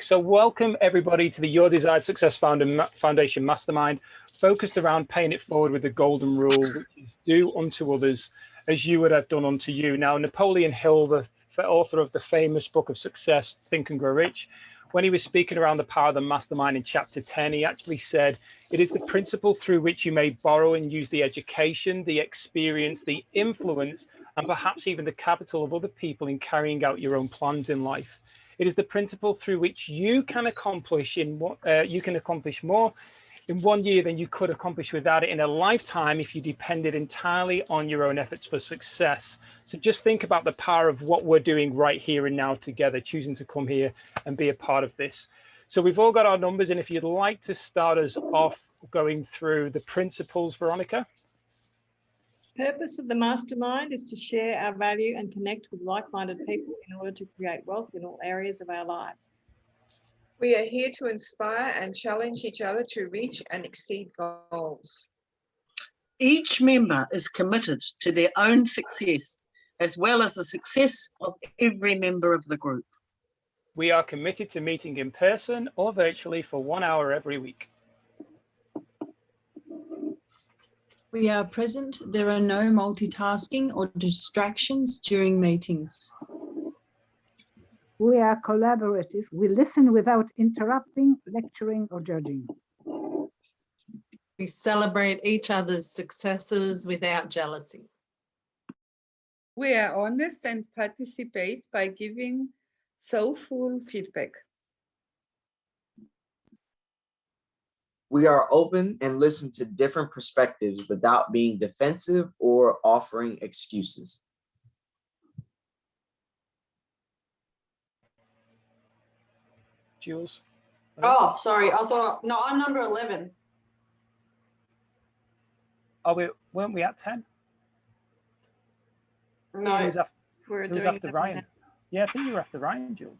So welcome everybody to the Your Desired Success Foundation Mastermind, focused around paying it forward with the golden rule, which is do unto others as you would have done unto you. Now, Napoleon Hill, the author of the famous book of success, Think and Grow Rich, when he was speaking around the power of the mastermind in chapter 10, he actually said, it is the principle through which you may borrow and use the education, the experience, the influence, and perhaps even the capital of other people in carrying out your own plans in life. It is the principle through which you can accomplish more in 1 year than you could accomplish without it in a lifetime if you depended entirely on your own efforts for success. So just think about the power of what we're doing right here and now together, choosing to come here and be a part of this. So we've all got our numbers, and if you'd like to start us off going through the principles, Veronica. Purpose of the mastermind is to share our value and connect with like-minded people in order to create wealth in all areas of our lives. We are here to inspire and challenge each other to reach and exceed goals. Each member is committed to their own success, as well as the success of every member of the group. We are committed to meeting in person or virtually for 1 hour every week. We are present. There are no multitasking or distractions during meetings. We are collaborative. We listen without interrupting, lecturing, or judging. We celebrate each other's successes without jealousy. We are honest and participate by giving soulful feedback. We are open and listen to different perspectives without being defensive or offering excuses. Jules? Oh, sorry. No, I'm number 11. Weren't we at 10? No. Who's after Ryan? Yeah, I think you were after Ryan, Jules.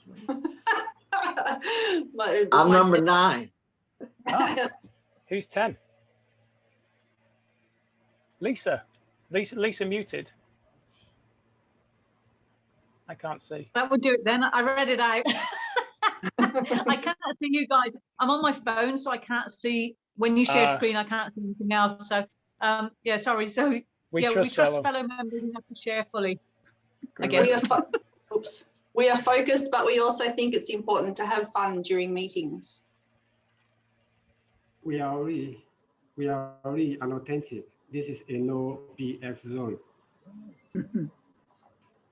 I'm number 9. Oh, who's 10? Lisa muted. I can't see. That would do it then. I read it out. I can't see you guys. I'm on my phone, so I can't see. When you share screen, I can't see anything else. So, yeah, sorry. So, we trust fellow members enough to share fully. Again. We are focused, but we also think it's important to have fun during meetings. We are really unauthentic. This is a no BS zone.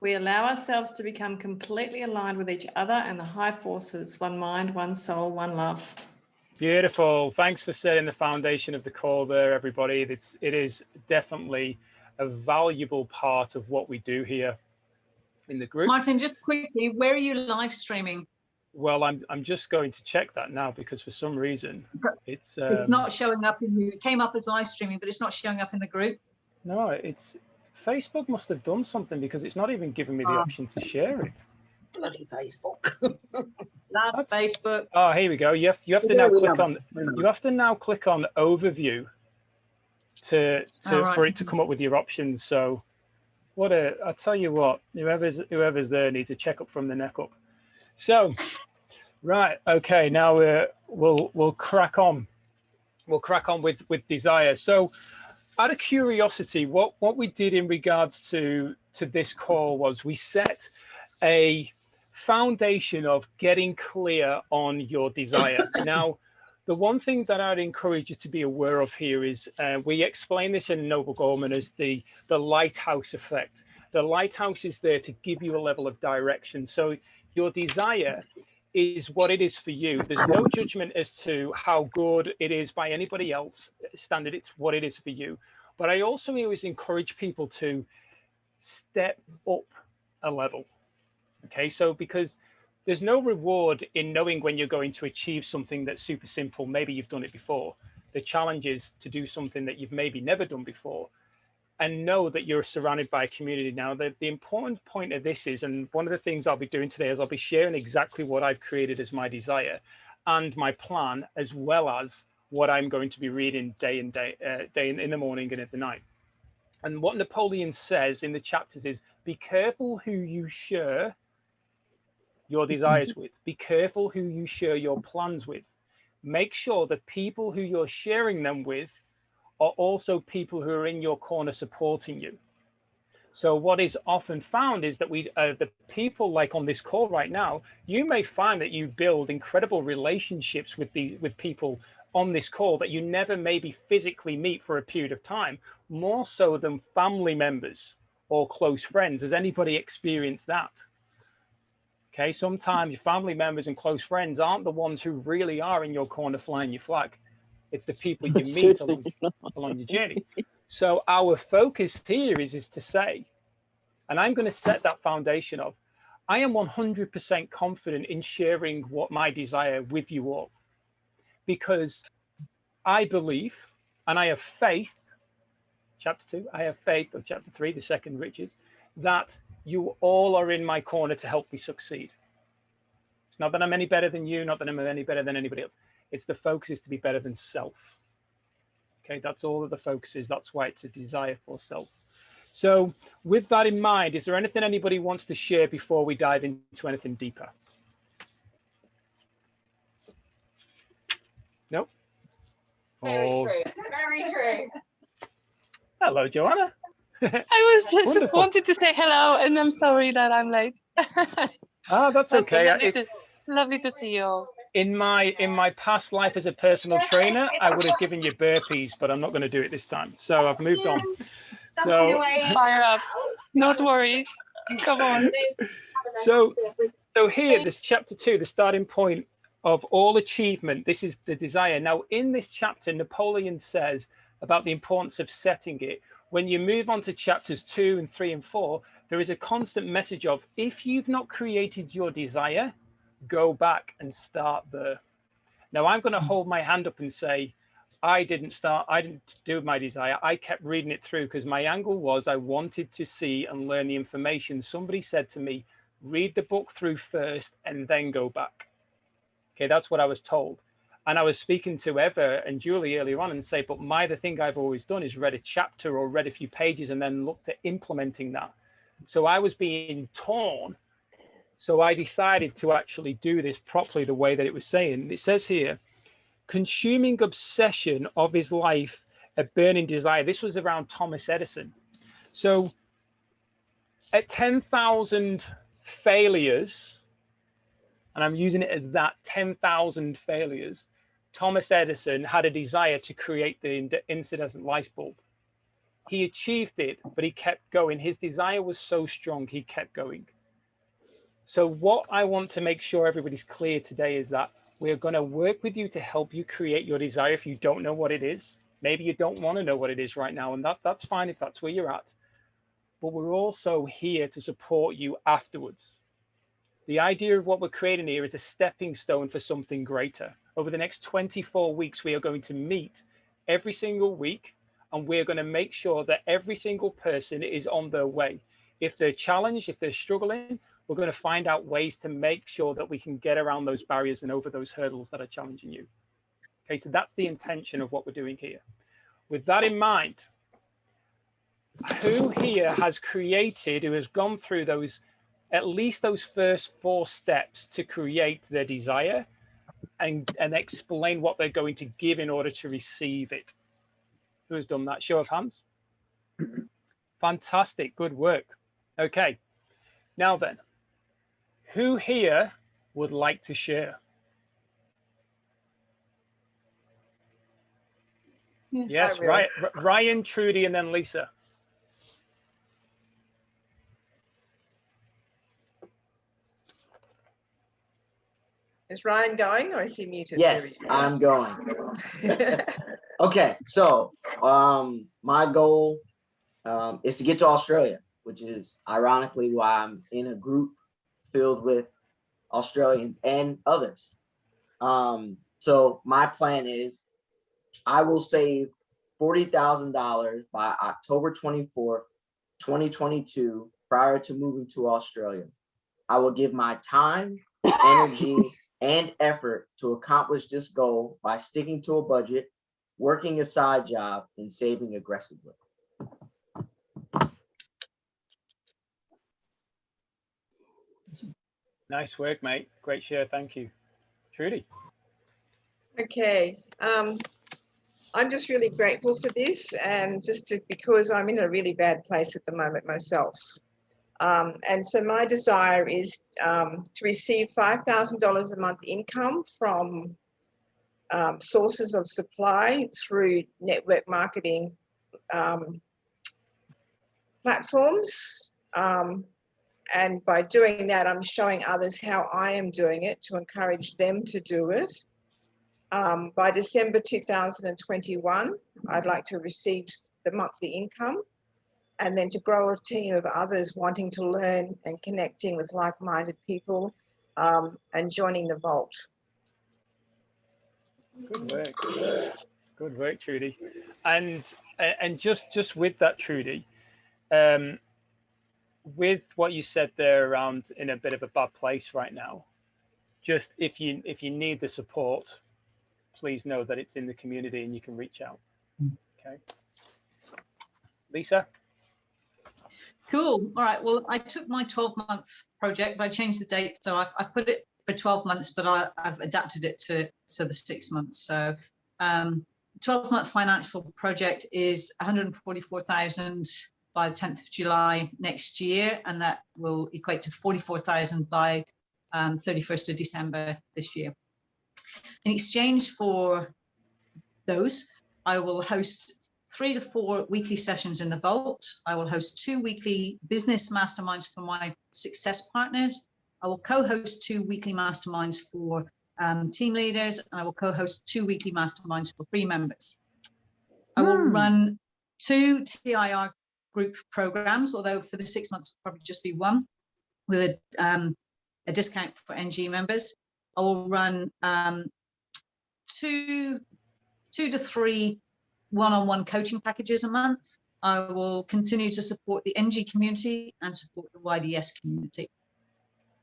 We allow ourselves to become completely aligned with each other and the high forces, one mind, one soul, one love. Beautiful. Thanks for setting the foundation of the call there, everybody. It is definitely a valuable part of what we do here in the group. Martin, just quickly, where are you live streaming? Well, I'm just going to check that now because for some reason it's not showing up it came up as live streaming, but it's not showing up in the group. No, Facebook must have done something because it's not even giving me the option to share it. Bloody Facebook. That's Facebook. Oh, here we go. You have to now click on overview for it to come up with your options. So I tell you what, whoever's there needs to check up from the neck up. So, right, okay, now we'll crack on. We'll crack on with desire. So, out of curiosity, what we did in regards to this call was we set a foundation of getting clear on your desire. Now, the one thing that I'd encourage you to be aware of here is we explain this in Noble Gorman as the lighthouse effect. The lighthouse is there to give you a level of direction. So your desire is what it is for you. There's no judgment as to how good it is by anybody else standard. It's what it is for you. But I also always encourage people to step up a level. Okay, so because there's no reward in knowing when you're going to achieve something that's super simple. Maybe you've done it before. The challenge is to do something that you've maybe never done before and know that you're surrounded by a community. Now, the important point of this is, and one of the things I'll be doing today is I'll be sharing exactly what I've created as my desire and my plan, as well as what I'm going to be reading day in the morning and at the night. And what Napoleon says in the chapters is, be careful who you share your desires with. Be careful who you share your plans with. Make sure the people who you're sharing them with are also people who are in your corner supporting you. So what is often found is that the people like on this call right now, you may find that you build incredible relationships with people on this call that you never maybe physically meet for a period of time, more so than family members or close friends. Has anybody experienced that? Okay, sometimes your family members and close friends aren't the ones who really are in your corner flying your flag. It's the people you meet along your journey. So our focus here is to say, and I'm going to set that foundation of, I am 100% confident in sharing what my desire with you all, because I believe and I have faith, chapter 2, I have faith, or chapter 3, the second riches, that you all are in my corner to help me succeed. It's not that I'm any better than you, not that I'm any better than anybody else. It's the focus is to be better than self. Okay, that's all that the focus is. That's why it's a desire for self. So with that in mind, is there anything anybody wants to share before we dive into anything deeper? Nope. Very true. Very true. Hello, Joanna. I was just Wonderful. wanted to say hello, and I'm sorry that I'm late. Oh, that's okay. Lovely to see you all. In my past life as a personal trainer, I would have given you burpees, but I'm not going to do it this time. So I've moved on. So fire up. Not worries. Come on. So here, this chapter 2, the starting point of all achievement. This is the desire. Now, in this chapter, Napoleon says about the importance of setting it. When you move on to chapters 2 and 3 and 4, there is a constant message of, if you've not created your desire, go back and start there. Now, I'm going to hold my hand up and say, I didn't do my desire. I kept reading it through because my angle was I wanted to see and learn the information. Somebody said to me, read the book through first and then go back. Okay, that's what I was told. And I was speaking to Eva and Julie earlier on and say, but the thing I've always done is read a chapter or read a few pages and then looked at implementing that. So I was being torn. So I decided to actually do this properly the way that it was saying. It says here, consuming obsession of his life, a burning desire. This was around Thomas Edison. So at 10,000 failures, and I'm using it as that, 10,000 failures, Thomas Edison had a desire to create the incandescent light bulb. He achieved it, but he kept going. His desire was so strong, he kept going. So what I want to make sure everybody's clear today is that we're going to work with you to help you create your desire if you don't know what it is. Maybe you don't want to know what it is right now, and that's fine if that's where you're at. But we're also here to support you afterwards. The idea of what we're creating here is a stepping stone for something greater. Over the next 24 weeks, we are going to meet every single week, and we're going to make sure that every single person is on their way. If they're challenged, if they're struggling, we're going to find out ways to make sure that we can get around those barriers and over those hurdles that are challenging you. Okay, so that's the intention of what we're doing here. With that in mind, who here has created, who has gone through those, at least those first 4 steps to create their desire and explain what they're going to give in order to receive it? Who has done that? Show of hands. Fantastic, good work. Okay, now then, who here would like to share? Yes, right. Ryan, Trudy, and then Lisa. Is Ryan going or is he muted? Yes, I'm going. Okay, so my goal is to get to Australia, which is ironically why I'm in a group filled with Australians and others. So my plan is I will save $40,000 by October 24th, 2022, prior to moving to Australia. I will give my time, energy, and effort to accomplish this goal by sticking to a budget, working a side job, and saving aggressively. Nice work, mate. Great share. Thank you. Trudy. Okay. I'm just really grateful for this, and because I'm in a really bad place at the moment myself. And so my desire is to receive $5,000 a month income from sources of supply through network marketing platforms. And by doing that, I'm showing others how I am doing it to encourage them to do it. By December 2021, I'd like to receive the monthly income, and then to grow a team of others wanting to learn and connecting with like-minded people, and joining the Vault. Good work. Good work, Trudy. And just with that, Trudy, with what you said there around in a bit of a bad place right now, just if you need the support, please know that it's in the community and you can reach out. Okay. Lisa? Cool. All right. Well, I took my 12 months project, but I changed the date. So I put it for 12 months, but I've adapted it to the 6 months. So 12-month financial project is 144,000 by the 10th of July next year, and that will equate to 44,000 by 31st of December this year. In exchange for those, I will host 3 to 4 weekly sessions in the Vault. I will host 2 weekly business masterminds for my success partners. I will co-host 2 weekly masterminds for team leaders, and I will co-host 2 weekly masterminds for free members. I will run 2 TIR group programs, although for the 6 months it'll probably just be 1, with a discount for NG members. I will run 2 to 3 one-on-one coaching packages a month. I will continue to support the NG community and support the YDS community.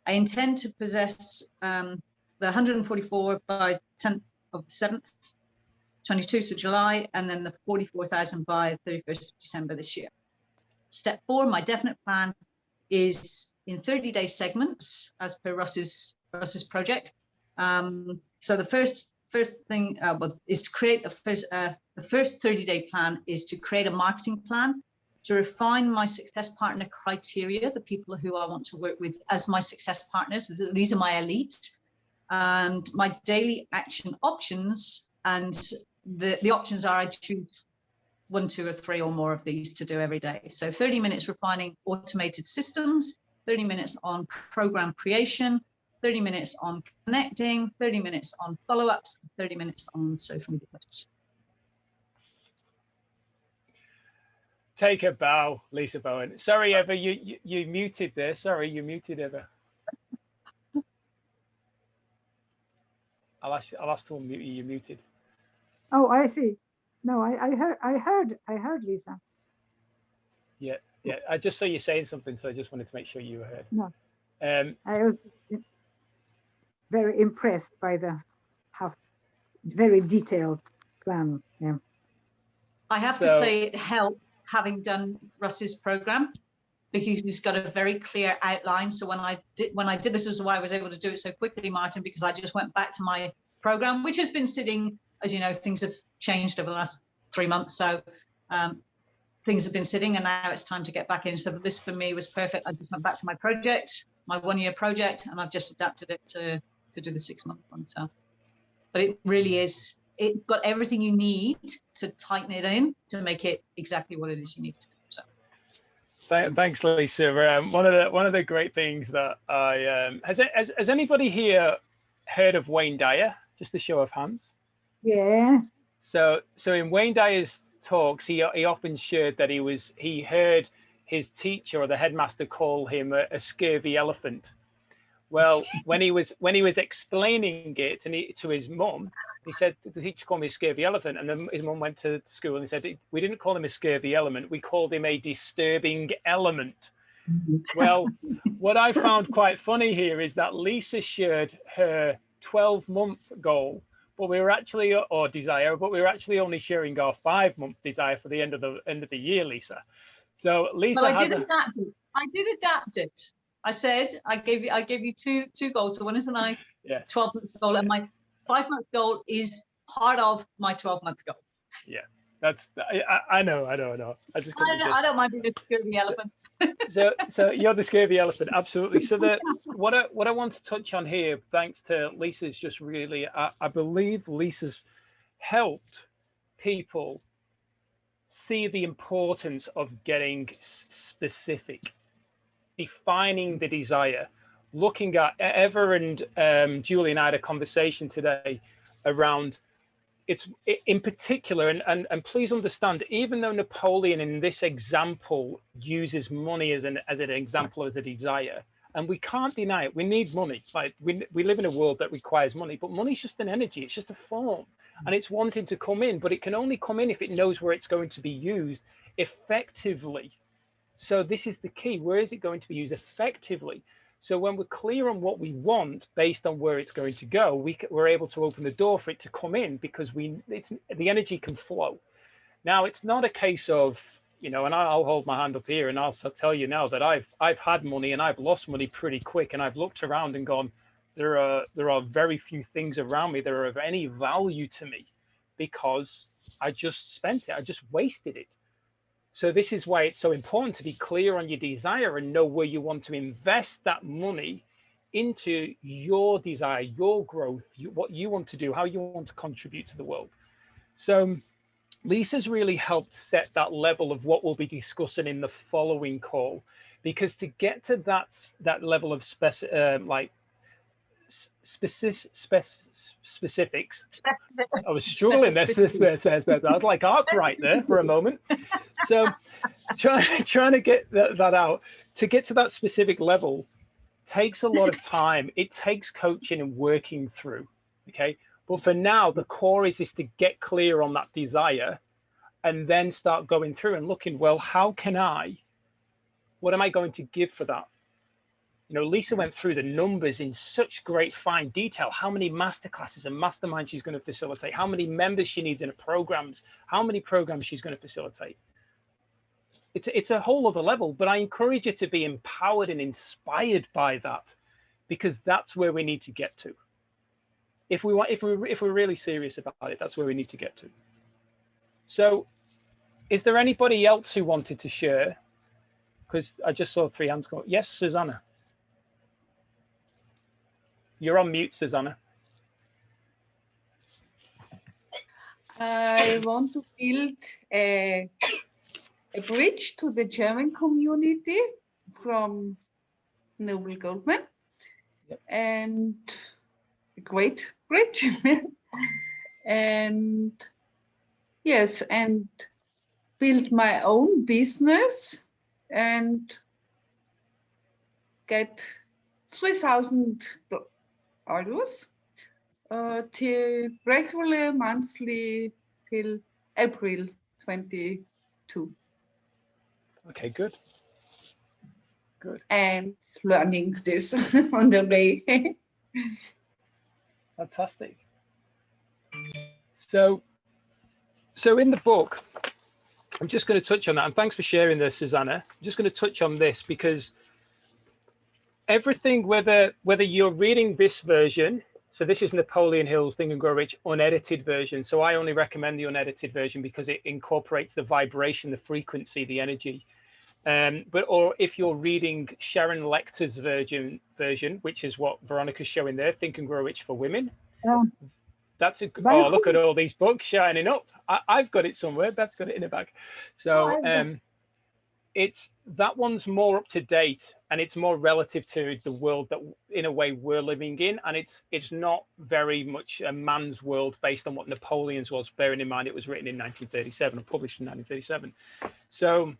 I intend to possess the 144 by 10th of the 7th, 22nd of July, and then the 44,000 by 31st of December this year. Step 4, my definite plan is in 30-day segments as per Russ's project. So the first thing is to create the first 30-day plan is to create a marketing plan to refine my success partner criteria, the people who I want to work with as my success partners. These are my elite, and my daily action options. And the options are I choose 1, 2, or 3 or more of these to do every day. So 30 minutes refining automated systems, 30 minutes on program creation, 30 minutes on connecting, 30 minutes on follow-ups, 30 minutes on social media posts. Take a bow, Lisa Bowen. Sorry, Eva, you muted there. Sorry, you muted, Eva. I'll ask to unmute you. You're muted. Oh, I see. No, I heard Lisa. Yeah. I just saw you saying something, so I just wanted to make sure you were heard. No. I was very impressed by the very detailed plan. Yeah. I have to say it helped having done Russ's program, because he's got a very clear outline. So when I did this is why I was able to do it so quickly, Martin, because I just went back to my program, which has been sitting, as you know, things have changed over the last 3 months. So things have been sitting, and now it's time to get back in. So this for me was perfect. I just went back to my project, my 1-year project, and I've just adapted it to do the 6-month one. So, but it really is, it's got everything you need to tighten it in to make it exactly what it is you need to do. So. Thanks, Lisa. One of the great things that I has anybody here heard of Wayne Dyer? Just a show of hands. Yes. So in Wayne Dyer's talks, he often shared that he heard his teacher or the headmaster call him a scurvy elephant. Well, when he was explaining it to his mum, he said the teacher called me a scurvy elephant, and then his mum went to school and he said we didn't call him a scurvy element, we called him a disturbing element. Well, what I found quite funny here is that Lisa shared her 12-month goal, but we were actually only sharing our 5-month desire for the end of the year, Lisa. So Lisa, well, I did adapt it. I said I gave you two goals. So one is my 12-month goal, and my 5-month goal is part of my 12-month goal. Yeah, that's I know. I just I don't mind being a scurvy elephant. So you're the scurvy elephant, absolutely. So what I want to touch on here, thanks to Lisa's, just really, I believe Lisa's helped people see the importance of getting specific, defining the desire, looking at Eva and Julie and I had a conversation today around it's in particular, and please understand, even though Napoleon in this example uses money as an example, as a desire, and we can't deny it, we need money. Like we live in a world that requires money, but money's just an energy, it's just a form, and it's wanting to come in, but it can only come in if it knows where it's going to be used effectively. So this is the key. Where is it going to be used effectively? So when we're clear on what we want based on where it's going to go, we're able to open the door for it to come in, because the energy can flow. Now, it's not a case of, you know, and I'll hold my hand up here and I'll tell you now that I've had money and I've lost money pretty quick, and I've looked around and gone, there are very few things around me that are of any value to me, because I just spent it, I just wasted it. So this is why it's so important to be clear on your desire and know where you want to invest that money into your desire, your growth, what you want to do, how you want to contribute to the world. So Lisa's really helped set that level of what we'll be discussing in the following call, because to get to that level of specifics. I was struggling there. I was like Arkwright there for a moment. So trying to get that out, to get to that specific level takes a lot of time. It takes coaching and working through. Okay. But for now, the core is to get clear on that desire and then start going through and looking, well, what am I going to give for that? You know, Lisa went through the numbers in such great fine detail, how many masterclasses and masterminds she's going to facilitate, how many members she needs in her programs, how many programs she's going to facilitate. It's a whole other level, but I encourage you to be empowered and inspired by that, because that's where we need to get to. If we're really serious about it, that's where we need to get to. So is there anybody else who wanted to share? Because I just saw 3 hands go. Yes, Susanna. You're on mute, Susanna. I want to build a bridge to the German community from Noble Goldman. Yep. And a great bridge. And yes, and build my own business and get $3,000 till regular monthly till April 22. Okay, good. And learning this on the way. Fantastic. So in the book, I'm just going to touch on that, and thanks for sharing this, Susanna. I'm just going to touch on this because everything, whether you're reading this version, so this is Napoleon Hill's Think and Grow Rich unedited version. So I only recommend the unedited version because it incorporates the vibration, the frequency, the energy. Or if you're reading Sharon Lecter's version, which is what Veronica's showing there, Think and Grow Rich for Women. Yeah. That's oh, look at all these books shining up. I've got it somewhere. That's got it in the bag. So it's that one's more up to date and it's more relative to the world that in a way we're living in. And it's not very much a man's world based on what Napoleon's was, bearing in mind it was written in 1937 or published in 1937. So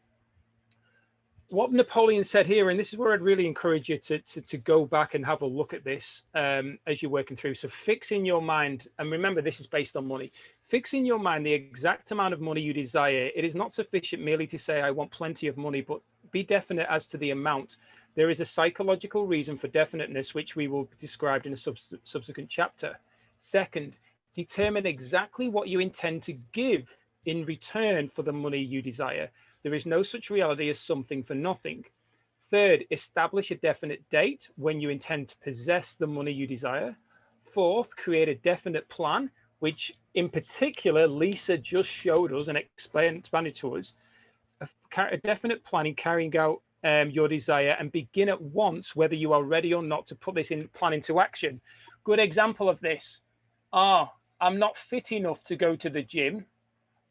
what Napoleon said here, and this is where I'd really encourage you to go back and have a look at this as you're working through. So fix in your mind, and remember this is based on money, fix in your mind the exact amount of money you desire. It is not sufficient merely to say I want plenty of money, but be definite as to the amount. There is a psychological reason for definiteness, which we will describe in a subsequent chapter. Second, determine exactly what you intend to give in return for the money you desire. There is no such reality as something for nothing. Third, establish a definite date when you intend to possess the money you desire. Fourth, create a definite plan, which in particular, Lisa just showed us and expanded to us, a definite plan in carrying out your desire, and begin at once, whether you are ready or not, to put this plan into action. Good example of this. I'm not fit enough to go to the gym.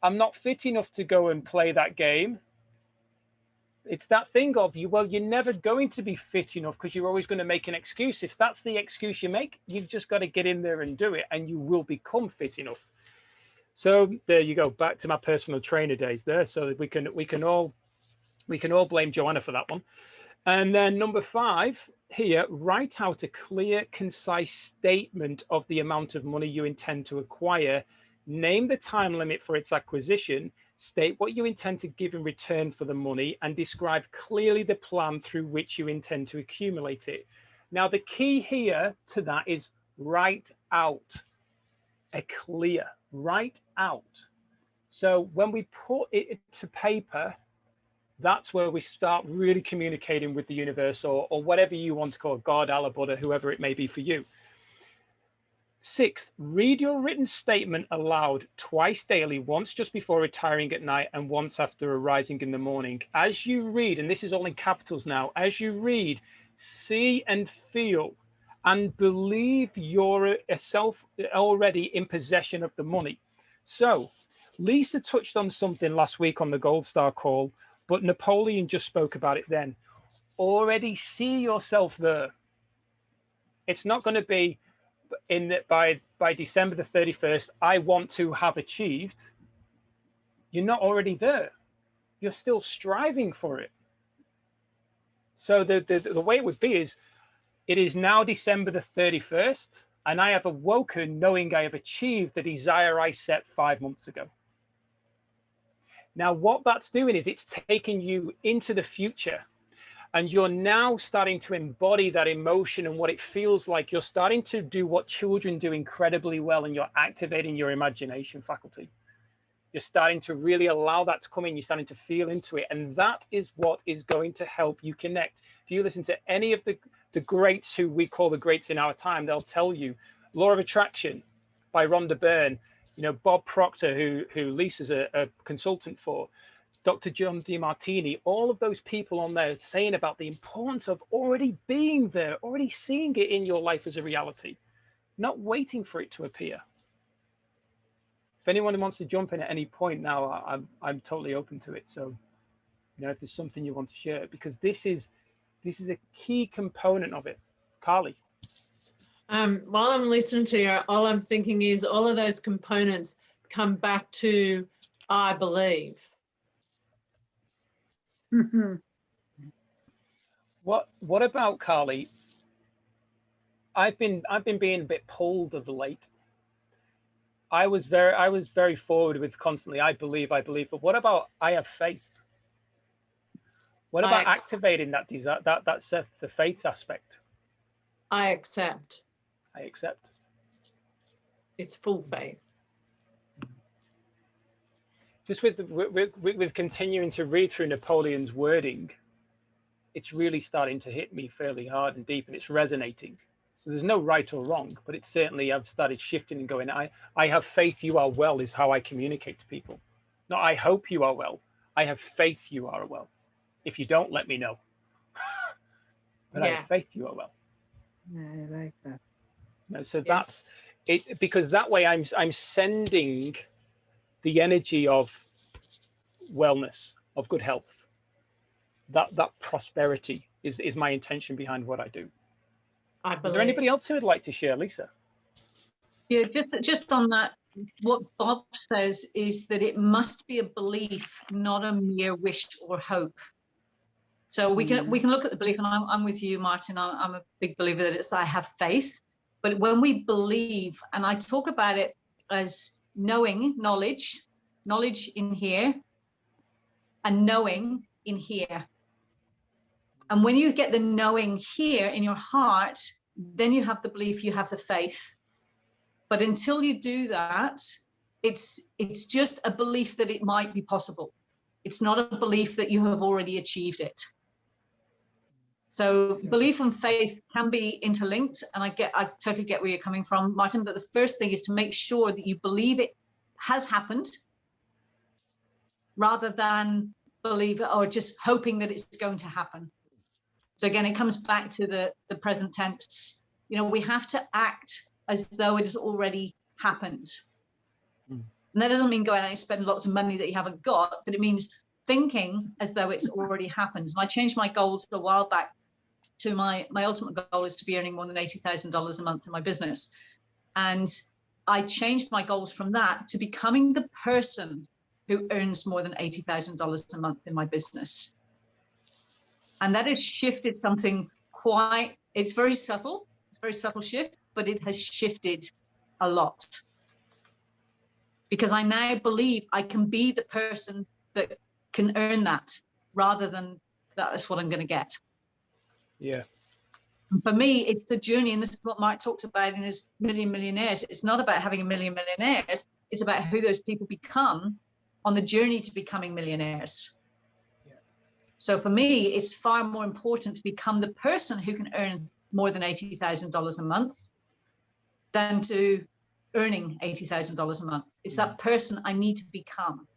I'm not fit enough to go and play that game. It's that thing of well, you're never going to be fit enough because you're always going to make an excuse. If that's the excuse you make, you've just got to get in there and do it, and you will become fit enough. So there you go, back to my personal trainer days there. So we can all blame Joanna for that one. And then number 5 here, write out a clear, concise statement of the amount of money you intend to acquire. Name the time limit for its acquisition. State what you intend to give in return for the money, and describe clearly the plan through which you intend to accumulate it. Now, the key here to that is write out a clear, write out. So when we put it to paper, that's where we start really communicating with the universe, or whatever you want to call it, God, Allah, Buddha, whoever it may be for you. 6th, read your written statement aloud twice daily, once just before retiring at night and once after arising in the morning. As you read, and this is all in capitals now, as you read, see and feel and believe you're yourself already in possession of the money. So Lisa touched on something last week on the Gold Star call, but Napoleon just spoke about it then. Already see yourself there. It's not going to be by December the 31st, I want to have achieved. You're not already there. You're still striving for it. So the way it would be is, it is now December the 31st, and I have awoken knowing I have achieved the desire I set 5 months ago. Now, what that's doing is it's taking you into the future, and you're now starting to embody that emotion and what it feels like. You're starting to do what children do incredibly well, and you're activating your imagination faculty. You're starting to really allow that to come in. You're starting to feel into it. And that is what is going to help you connect. If you listen to any of the greats who we call the greats in our time, they'll tell you Law of Attraction by Rhonda Byrne, Bob Proctor, who Lisa's a consultant for, Dr. John DeMartini, all of those people on there saying about the importance of already being there, already seeing it in your life as a reality, not waiting for it to appear. If anyone wants to jump in at any point now, I'm totally open to it. So, if there's something you want to share, because this is a key component of it. Carly. While I'm listening to you, all I'm thinking is all of those components come back to I believe. What about, Carly? I've been being a bit pulled of late. I was very forward with constantly I believe, but what about I have faith? What about activating that desire, that's the faith aspect? I accept. I accept. It's full faith. Just with continuing to read through Napoleon's wording, it's really starting to hit me fairly hard and deep, and it's resonating. So there's no right or wrong, but it's certainly, I've started shifting and going, I have faith you are well is how I communicate to people. Not I hope you are well. I have faith you are well. If you don't, let me know. But I have faith you are well. Yeah, I like that. So that's it, because that way I'm sending the energy of wellness, of good health. That prosperity is my intention behind what I do. Is there anybody else who would like to share, Lisa? Yeah, just on that, what Bob says is that it must be a belief, not a mere wish or hope. So we can look at the belief, and I'm with you, Martin. I'm a big believer that it's I have faith. But when we believe, and I talk about it as knowledge in here, and knowing in here. And when you get the knowing here in your heart, then you have the belief, you have the faith. But until you do that, it's just a belief that it might be possible. It's not a belief that you have already achieved it. So belief and faith can be interlinked, and I totally get where you're coming from, Martin, but the first thing is to make sure that you believe it has happened rather than believe it or just hoping that it's going to happen. So again, it comes back to the present tense. You know, we have to act as though it has already happened. And that doesn't mean going out and spend lots of money that you haven't got, but it means thinking as though it's already happened. And I changed my goals a while back to my ultimate goal is to be earning more than $80,000 a month in my business. And I changed my goals from that to becoming the person who earns more than $80,000 a month in my business. And that has shifted something it's very subtle. It's a very subtle shift, but it has shifted a lot. Because I now believe I can be the person that can earn that rather than that's what I'm going to get. Yeah. And for me, it's the journey, and this is what Mark talks about in his Million Millionaires. It's not about having a million millionaires. It's about who those people become on the journey to becoming millionaires. Yeah. So for me, it's far more important to become the person who can earn more than $80,000 a month than to earning $80,000 a month. It's that person I need to become.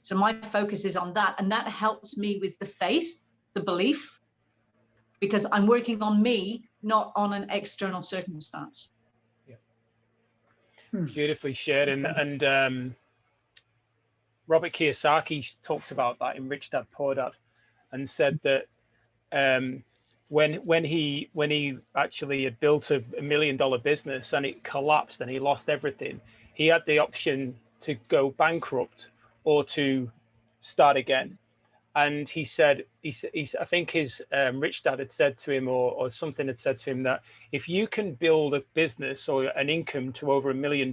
So my focus is on that, and that helps me with the faith, the belief, because I'm working on me, not on an external circumstance. Yeah. Beautifully shared. And Robert Kiyosaki talked about that in Rich Dad Poor Dad, and said that when he actually had built a $1 million business and it collapsed and he lost everything, he had the option to go bankrupt or to start again. And he said, I think his rich dad had said to him, or something had said to him, that if you can build a business or an income to over $1 million,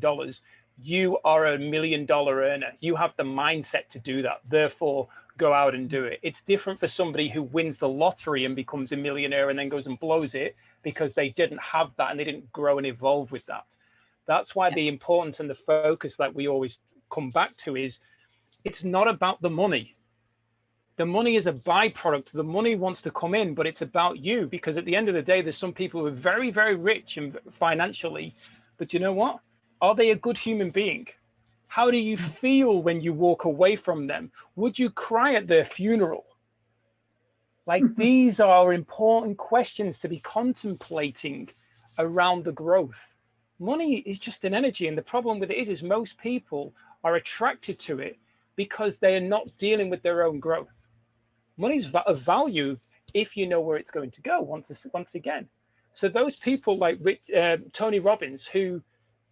you are a $1 million earner. You have the mindset to do that. Therefore, go out and do it. It's different for somebody who wins the lottery and becomes a millionaire and then goes and blows it because they didn't have that and they didn't grow and evolve with that. That's why the importance and the focus that we always come back to is it's not about the money. The money is a byproduct. The money wants to come in, but it's about you, because at the end of the day, there's some people who are very, very rich and financially, but you know what? Are they a good human being? How do you feel when you walk away from them? Would you cry at their funeral? Like, these are important questions to be contemplating around the growth. Money is just an energy. And the problem with it is most people are attracted to it because they are not dealing with their own growth. Money's of value if you know where it's going to go once again. So those people like Tony Robbins, who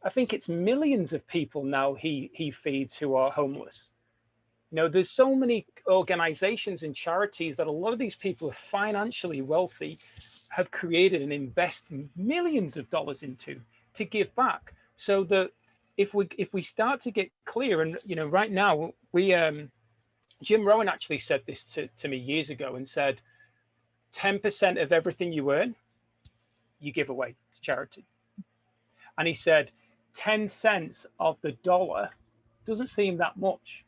I think it's millions of people now he feeds who are homeless. You know, there's so many organizations and charities that a lot of these people are financially wealthy, have created and invest millions of dollars into to give back. So that if we start to get clear, and you know, right now we Jim Rohn actually said this to me years ago and said, 10% of everything you earn, you give away to charity. And he said, 10 cents of the dollar doesn't seem that much,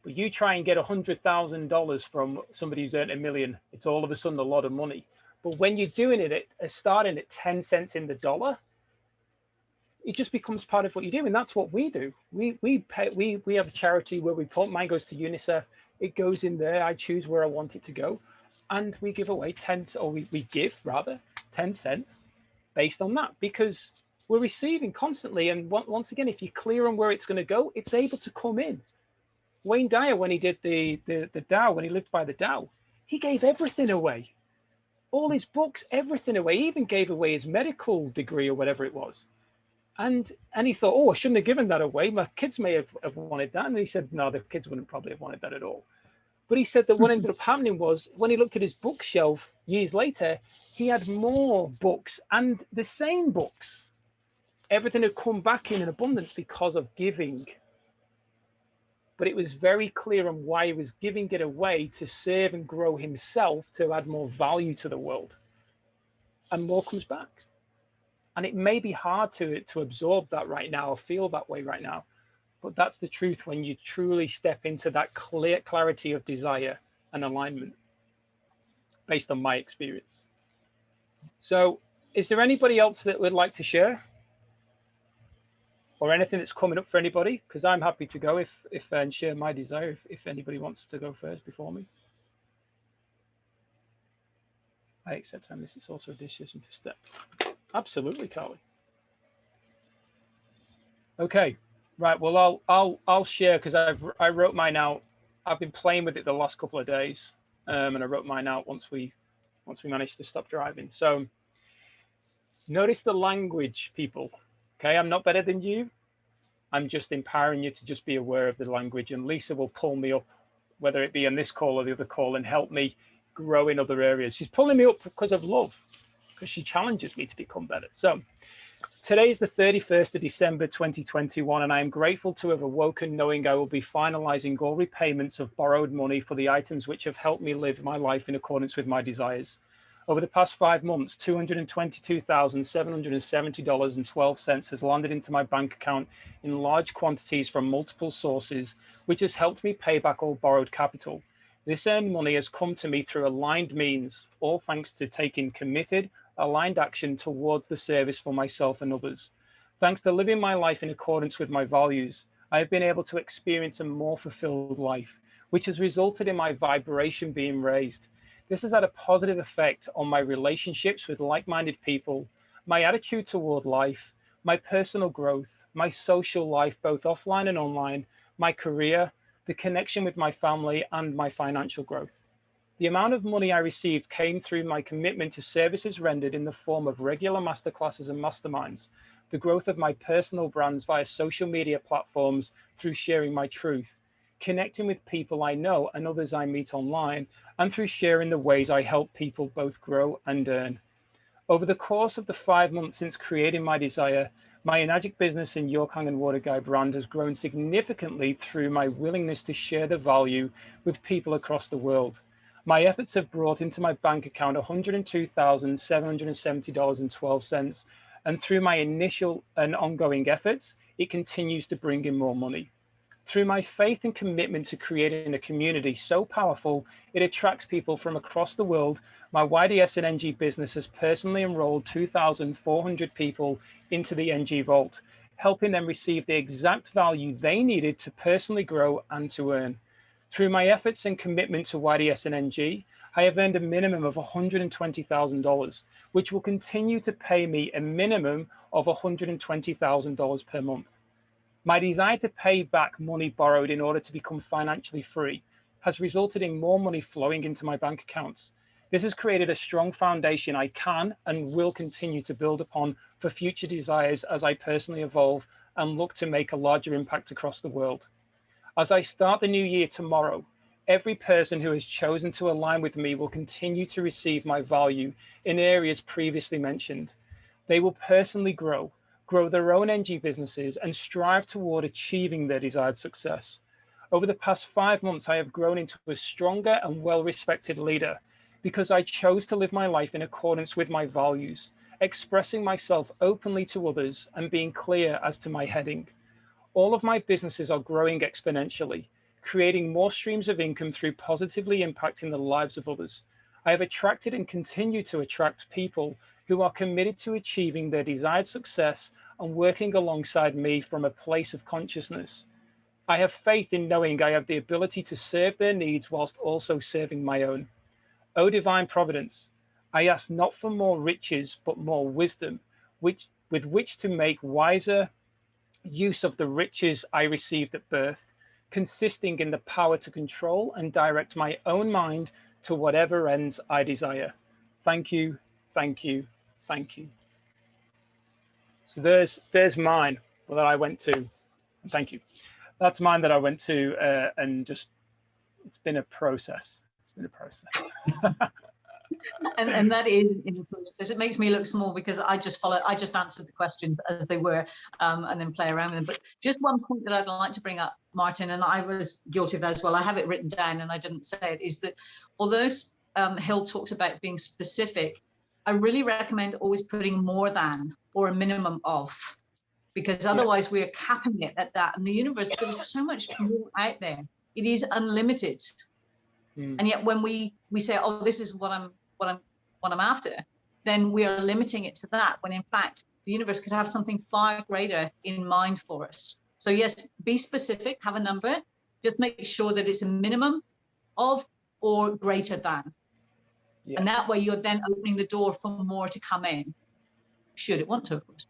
but you try and get $100,000 from somebody who's earned $1 million, it's all of a sudden a lot of money. But when you're doing it starting at 10 cents in the dollar, it just becomes part of what you do. And that's what we do. We have a charity where we put, mine goes to UNICEF. It goes in there. I choose where I want it to go. And we give away we give 10 cents based on that, because we're receiving constantly. And once again, if you're clear on where it's going to go, it's able to come in. Wayne Dyer, when he did the Tao, when he lived by the Tao, he gave everything away. All his books, everything away. He even gave away his medical degree or whatever it was. And he thought, oh, I shouldn't have given that away. My kids may have wanted that. And he said, no, the kids wouldn't probably have wanted that at all. But he said that what ended up happening was when he looked at his bookshelf years later, he had more books and the same books. Everything had come back in abundance because of giving. But it was very clear on why he was giving it away, to serve and grow himself, to add more value to the world. And more comes back. And it may be hard to absorb that right now or feel that way right now. But that's the truth when you truly step into that clarity of desire and alignment. based on my experience. So is there anybody else that would like to share? Or anything that's coming up for anybody? Because I'm happy to go and share my desire if anybody wants to go first before me. I accept on this. It's also a decision to step. Absolutely, Carly. Okay, right. Well, I'll share because I wrote mine out. I've been playing with it the last couple of days, and I wrote mine out once we managed to stop driving. So notice the language, people. Okay, I'm not better than you. I'm just empowering you to just be aware of the language, and Lisa will pull me up, whether it be on this call or the other call, and help me grow in other areas. She's pulling me up because of love, because she challenges me to become better. So today is the 31st of December, 2021, and I am grateful to have awoken knowing I will be finalizing all repayments of borrowed money for the items which have helped me live my life in accordance with my desires. Over the past 5 months, $222,770.12 has landed into my bank account in large quantities from multiple sources, which has helped me pay back all borrowed capital. This earned money has come to me through aligned means, all thanks to taking committed, aligned action towards the service for myself and others. Thanks to living my life in accordance with my values, I have been able to experience a more fulfilled life, which has resulted in my vibration being raised. This has had a positive effect on my relationships with like-minded people, my attitude toward life, my personal growth, my social life, both offline and online, my career, the connection with my family, and my financial growth. The amount of money I received came through my commitment to services rendered in the form of regular masterclasses and masterminds, the growth of my personal brands via social media platforms through sharing my truth, connecting with people I know and others I meet online, and through sharing the ways I help people both grow and earn. Over the course of the 5 months since creating my desire, my Enagic business and Your Kangen Water Guy brand has grown significantly through my willingness to share the value with people across the world. My efforts have brought into my bank account $102,770.12, and through my initial and ongoing efforts, it continues to bring in more money. Through my faith and commitment to creating a community so powerful, it attracts people from across the world. My YDS and NG business has personally enrolled 2,400 people into the NG Vault, helping them receive the exact value they needed to personally grow and to earn. Through my efforts and commitment to YDS and NG, I have earned a minimum of $120,000, which will continue to pay me a minimum of $120,000 per month. My desire to pay back money borrowed in order to become financially free has resulted in more money flowing into my bank accounts. This has created a strong foundation I can and will continue to build upon for future desires as I personally evolve and look to make a larger impact across the world. As I start the new year tomorrow, every person who has chosen to align with me will continue to receive my value in areas previously mentioned. They will personally grow their own NG businesses, and strive toward achieving their desired success. Over the past 5 months, I have grown into a stronger and well-respected leader because I chose to live my life in accordance with my values, expressing myself openly to others and being clear as to my heading. All of my businesses are growing exponentially, creating more streams of income through positively impacting the lives of others. I have attracted and continue to attract people who are committed to achieving their desired success and working alongside me from a place of consciousness. I have faith in knowing I have the ability to serve their needs whilst also serving my own. O divine providence, I ask not for more riches, but more wisdom, with which to make wiser use of the riches I received at birth, consisting in the power to control and direct my own mind to whatever ends I desire. Thank you, thank you, thank you. So there's mine that I went to. Thank you. That's mine that I went to, and just it's been a process. It's been a process. And that is because it makes me look small because I just answered the questions as they were, and then play around with them. But just one point that I'd like to bring up, Martin, and I was guilty of that as well. I have it written down and I didn't say it, is that although Hill talks about being specific, I really recommend always putting more than or a minimum of, because otherwise we're capping it at that. And the universe, there's so much more out there. It is unlimited. And yet when we say, oh, this is what I'm after, then we are limiting it to that, when in fact the universe could have something far greater in mind for us. So yes, be specific, have a number, just make sure that it's a minimum of or greater than. Yeah. And that way you're then opening the door for more to come in, should it want to, of course.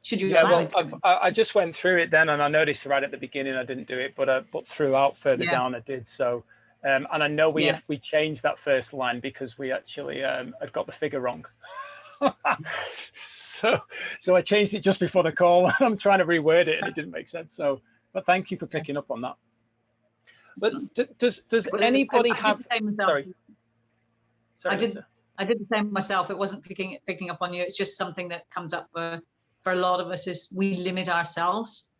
Should you allow it to come in. I just went through it then, and I noticed right at the beginning I didn't do it, but throughout further down I did. So, and I know we changed that first line because we actually had got the figure wrong. so I changed it just before the call. I'm trying to reword it, and it didn't make sense. So, but thank you for picking up on that. But does anybody have? Sorry. I did the same myself. It wasn't picking up on you. It's just something that comes up for a lot of us, is we limit ourselves,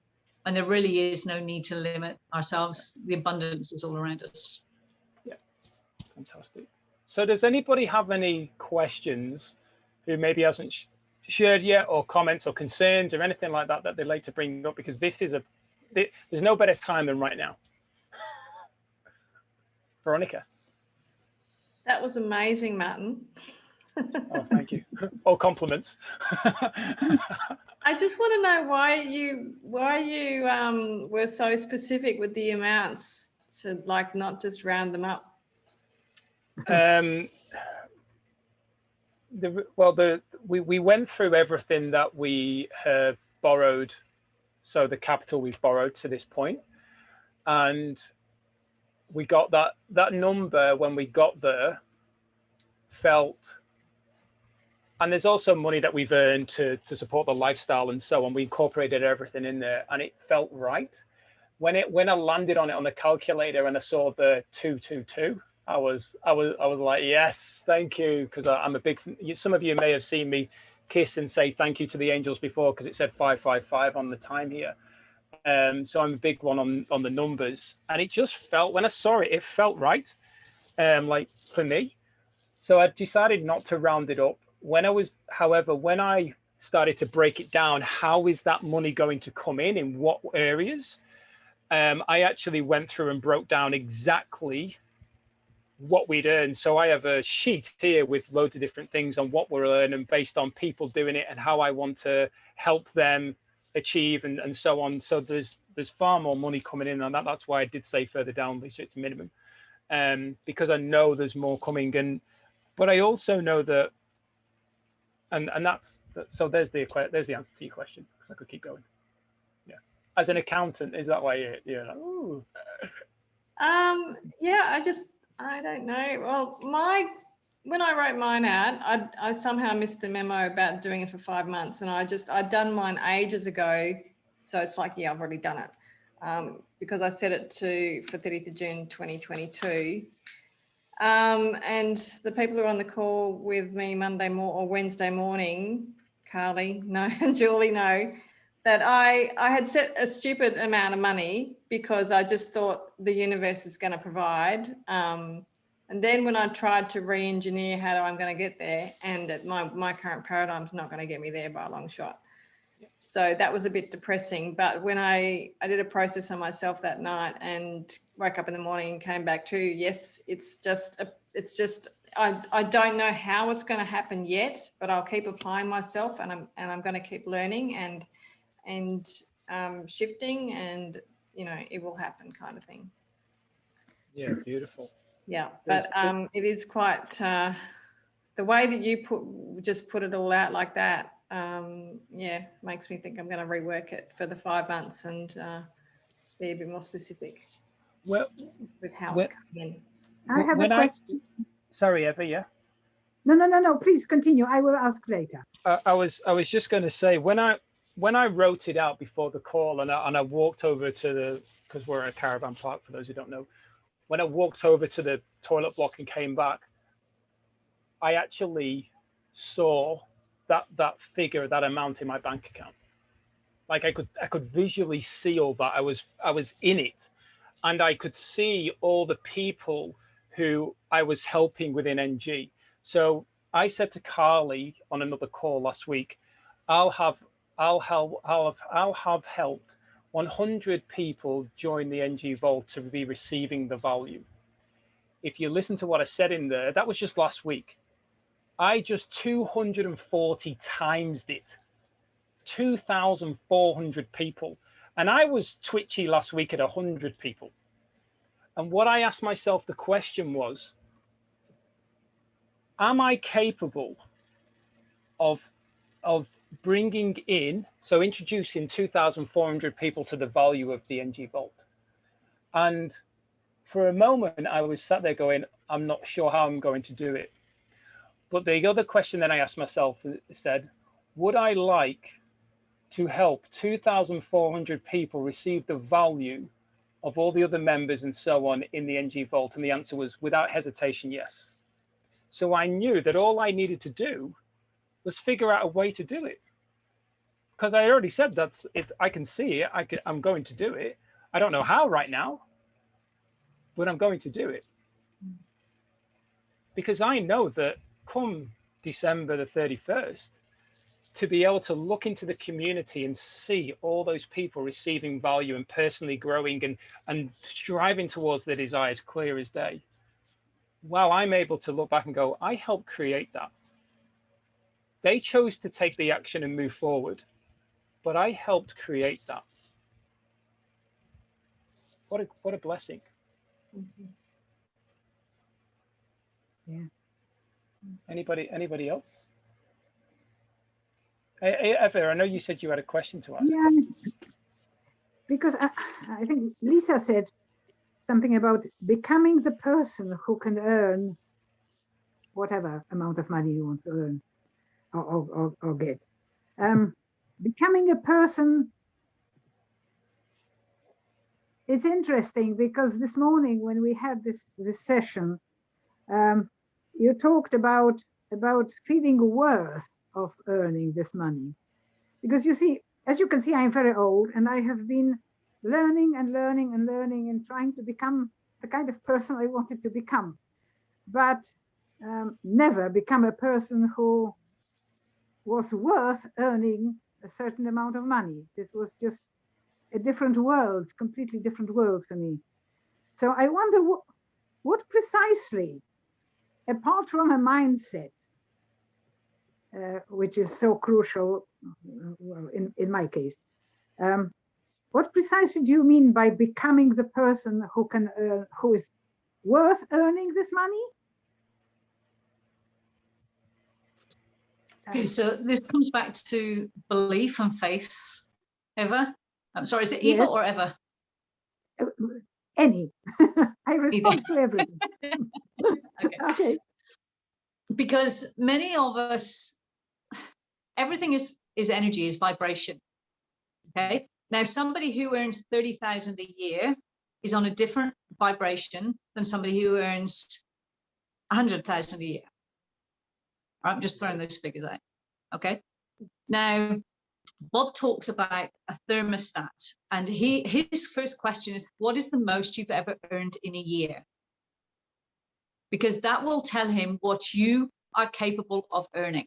and there really is no need to limit ourselves. The abundance is all around us. Yeah, fantastic. So does anybody have any questions who maybe hasn't shared yet, or comments or concerns or anything like that they'd like to bring up? Because this is there's no better time than right now. Veronica. That was amazing, Martin. Oh, thank you. All compliments. I just want to know why you were so specific with the amounts to like not just round them up. We went through everything that we have borrowed, so the capital we've borrowed to this point, and we got that number when we got there felt. And there's also money that we've earned to support the lifestyle and so on. We incorporated everything in there, and it felt right. When I landed on it on the calculator and I saw the 222, I was like, yes, thank you, because I'm a big. Some of you may have seen me kiss and say thank you to the angels before, because it said 555 on the time here. So I'm a big one on the numbers, and it just felt, when I saw it, it felt right, like for me. So I decided not to round it up. However, when I started to break it down, how is that money going to come in what areas? I actually went through and broke down exactly what we'd earned. So I have a sheet here with loads of different things on what we're earning based on people doing it and how I want to help them achieve and so on. So there's far more money coming in on that. That's why I did say further down, it's a minimum, because I know there's more coming. But I also know that. And so there's the answer to your question, because I could keep going. Yeah. As an accountant, is that why you're like, ooh? Yeah, I don't know. Well, when I wrote mine out, I somehow missed the memo about doing it for 5 months, and I'd done mine ages ago. So it's like, yeah, I've already done it, because I set it for 30th of June, 2022. And the people who are on the call with me Wednesday morning, Carly, and Julie know that I had set a stupid amount of money because I just thought the universe is going to provide. And then when I tried to re-engineer how I'm going to get there, and my current paradigm is not going to get me there by a long shot. So that was a bit depressing. But when I did a process on myself that night and woke up in the morning and came back to, yes, it's just I don't know how it's going to happen yet, but I'll keep applying myself, and I'm going to keep learning and shifting, and it will happen, kind of thing. Yeah, beautiful. Yeah, but it is quite the way that you put it all out like that. Makes me think I'm going to rework it for the 5 months and be a bit more specific. Well, with how it's coming in. I have a question. Sorry, Eva. Yeah. No. Please continue. I will ask later. I was just going to say, when I wrote it out before the call, and I walked over to because we're in a caravan park, for those who don't know, when I walked over to the toilet block and came back, I actually saw that figure, that amount in my bank account. Like I could visually see all that. I was in it, and I could see all the people who I was helping within NG. So I said to Carly on another call last week, I'll have helped 100 people join the NG Vault to be receiving the value. if you listen to what I said in there, that was just last week. I just 240 times it. 2,400 people. And I was twitchy last week at 100 people. And what I asked myself, the question was, am I capable of bringing in, so introducing 2,400 people to the value of the NG Vault? And for a moment, I was sat there going, I'm not sure how I'm going to do it. But the other question that I asked myself said, would I like to help 2,400 people receive the value of all the other members and so on in the NG Vault? And the answer was without hesitation, yes. So I knew that all I needed to do was figure out a way to do it. Because I already said that's if I can see it, I'm going to do it. I don't know how right now, but I'm going to do it. Because I know that come December the 31st, to be able to look into the community and see all those people receiving value and personally growing and striving towards their desires clear as day. Wow, I'm able to look back and go, I helped create that. They chose to take the action and move forward, but I helped create that. What a blessing. Yeah. Anybody else? Eva, I know you said you had a question to ask. Yeah, because I think Lisa said something about becoming the person who can earn whatever amount of money you want to earn or get. Becoming a person, it's interesting because this morning when we had this session, you talked about feeling worth of earning this money. Because you see, as you can see, I'm very old and I have been learning and learning and learning and trying to become the kind of person I wanted to become, but never become a person who was worth earning a certain amount of money. This was just a different world, completely different world for me. So I wonder what precisely, apart from a mindset, which is so crucial, well, in my case, what precisely do you mean by becoming the person who is worth earning this money? Okay, so this comes back to belief and faith. Eva, I'm sorry, is it Eva or Eva? Any. I respond to everything. Okay. Because many of us, everything is energy, is vibration. Okay. Now, somebody who earns 30,000 a year is on a different vibration than somebody who earns 100,000 a year. I'm just throwing those figures out. Okay. Now, Bob talks about a thermostat, and his first question is, what is the most you've ever earned in a year? Because that will tell him what you are capable of earning,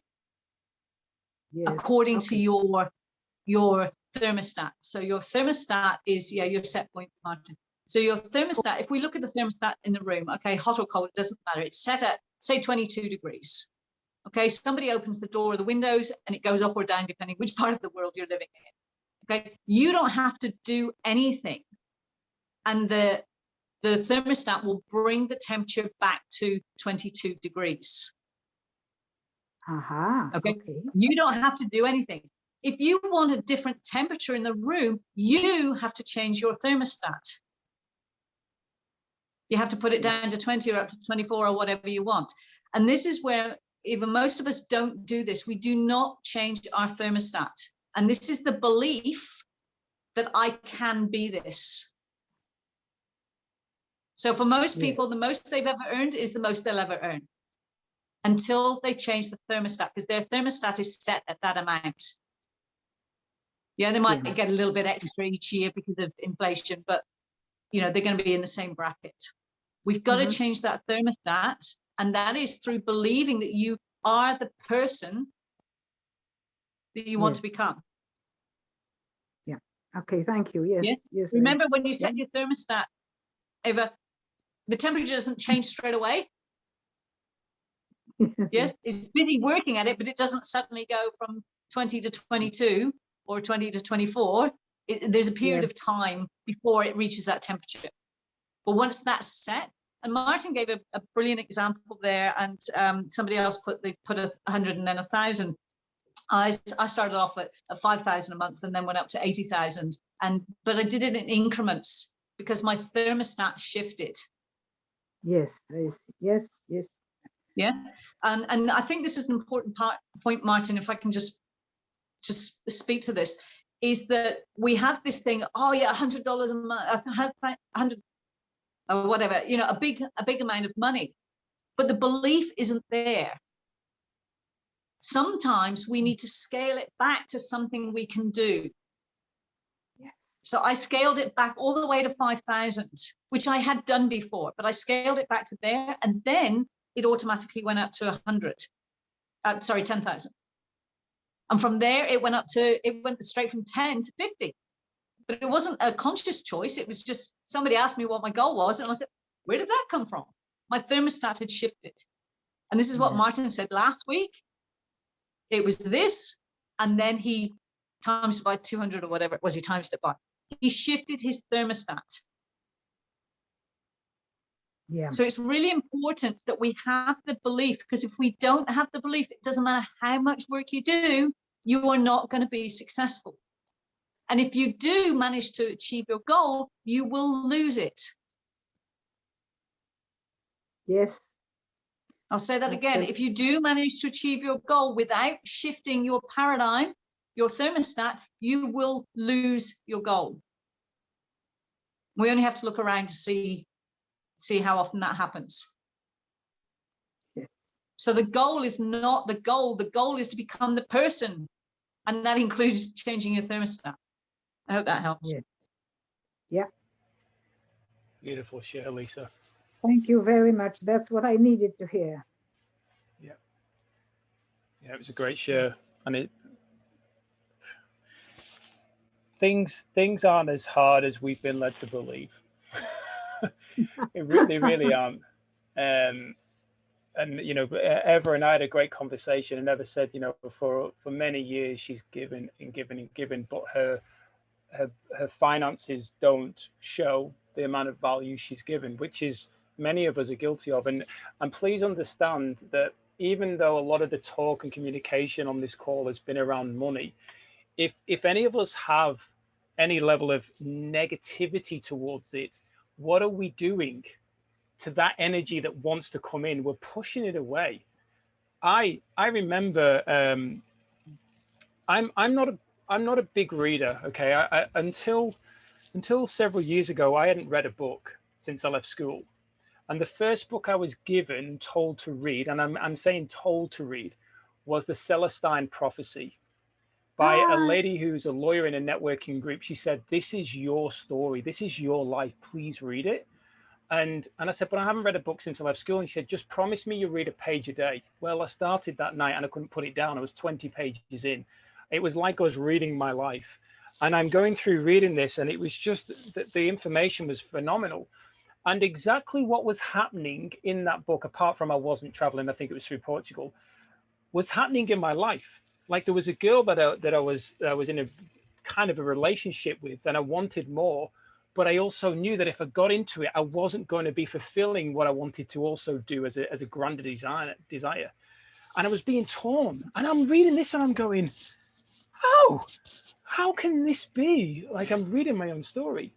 according to your thermostat. So your thermostat is, your set point, Martin. So your thermostat, if we look at the thermostat in the room, okay, hot or cold, it doesn't matter. It's set at, say, 22 degrees. Okay, somebody opens the door or the windows and it goes up or down depending which part of the world you're living in. Okay, you don't have to do anything, and the thermostat will bring the temperature back to 22 degrees. Okay, you don't have to do anything. If you want a different temperature in the room, you have to change your thermostat. You have to put it down to 20 or up to 24 or whatever you want. And this is where even most of us don't do this. We do not change our thermostat. And this is the belief that I can be this. So for most people, the most they've ever earned is the most they'll ever earn until they change the thermostat, because their thermostat is set at that amount. Yeah, they might get a little bit extra each year because of inflation, but they're going to be in the same bracket. We've got to change that thermostat, and that is through believing that you are the person that you want to become. Yeah. Okay. Thank you. Yes. Yes. Remember when you set your thermostat, Eva, the temperature doesn't change straight away. Yes, it's busy working at it, but it doesn't suddenly go from 20 to 22 or 20 to 24. There's a period of time before it reaches that temperature. But once that's set, and Martin gave a brilliant example there, and somebody else put 100 and then 1,000. I started off at 5,000 a month and then went up to 80,000. But I did it in increments because my thermostat shifted. Yes, yes. Yeah, and I think this is an important point, Martin, if I can just speak to this, is that we have this thing, oh yeah, $100 a month, 100 or whatever, you know, a big amount of money, but the belief isn't there. Sometimes we need to scale it back to something we can do. So I scaled it back all the way to 5,000, which I had done before, but I scaled it back to there, and then it automatically went up to 100. 10,000. And from there, it went straight from 10 to 50. But it wasn't a conscious choice. It was just somebody asked me what my goal was, and I said, where did that come from? My thermostat had shifted. And this is what Martin said last week. It was this, and then he times it by 200 or whatever it was, he times it by. He shifted his thermostat. Yeah. So it's really important that we have the belief, because if we don't have the belief, it doesn't matter how much work you do, you are not going to be successful. And if you do manage to achieve your goal, you will lose it. Yes. I'll say that again. If you do manage to achieve your goal without shifting your paradigm, your thermostat, you will lose your goal. We only have to look around to see how often that happens. Yes. So the goal is not the goal. The goal is to become the person. And that includes changing your thermostat. I hope that helps. Yeah. Beautiful share, Lisa. Thank you very much. That's what I needed to hear. Yeah. Yeah, it was a great share. And things aren't as hard as we've been led to believe. They really aren't. And you know, Eva and I had a great conversation, and Eva said, you know, for many years she's given and given and given, but her finances don't show the amount of value she's given, which is many of us are guilty of. And please understand that even though a lot of the talk and communication on this call has been around money, if any of us have any level of negativity towards it, what are we doing to that energy that wants to come in? We're pushing it away. I remember I'm not a big reader. Okay, I until several years ago, I hadn't read a book since I left school, and the first book I was given, told to read, and I'm saying told to read, was the Celestine Prophecy by a lady who's a lawyer in a networking group. She said, "This is your story. This is your life. Please read it." And I said, "But I haven't read a book since I left school." And she said, "Just promise me you read a page a day." Well, I started that night and I couldn't put it down. I was 20 pages in. It was like I was reading my life. And I'm going through reading this, and it was just that the information was phenomenal. And exactly what was happening in that book, apart from I wasn't traveling, I think it was through Portugal, was happening in my life. Like there was a girl that I was in a kind of a relationship with, and I wanted more. But I also knew that if I got into it, I wasn't going to be fulfilling what I wanted to also do as a grander desire. And I was being torn. And I'm reading this and I'm going, oh, how can this be? Like I'm reading my own story.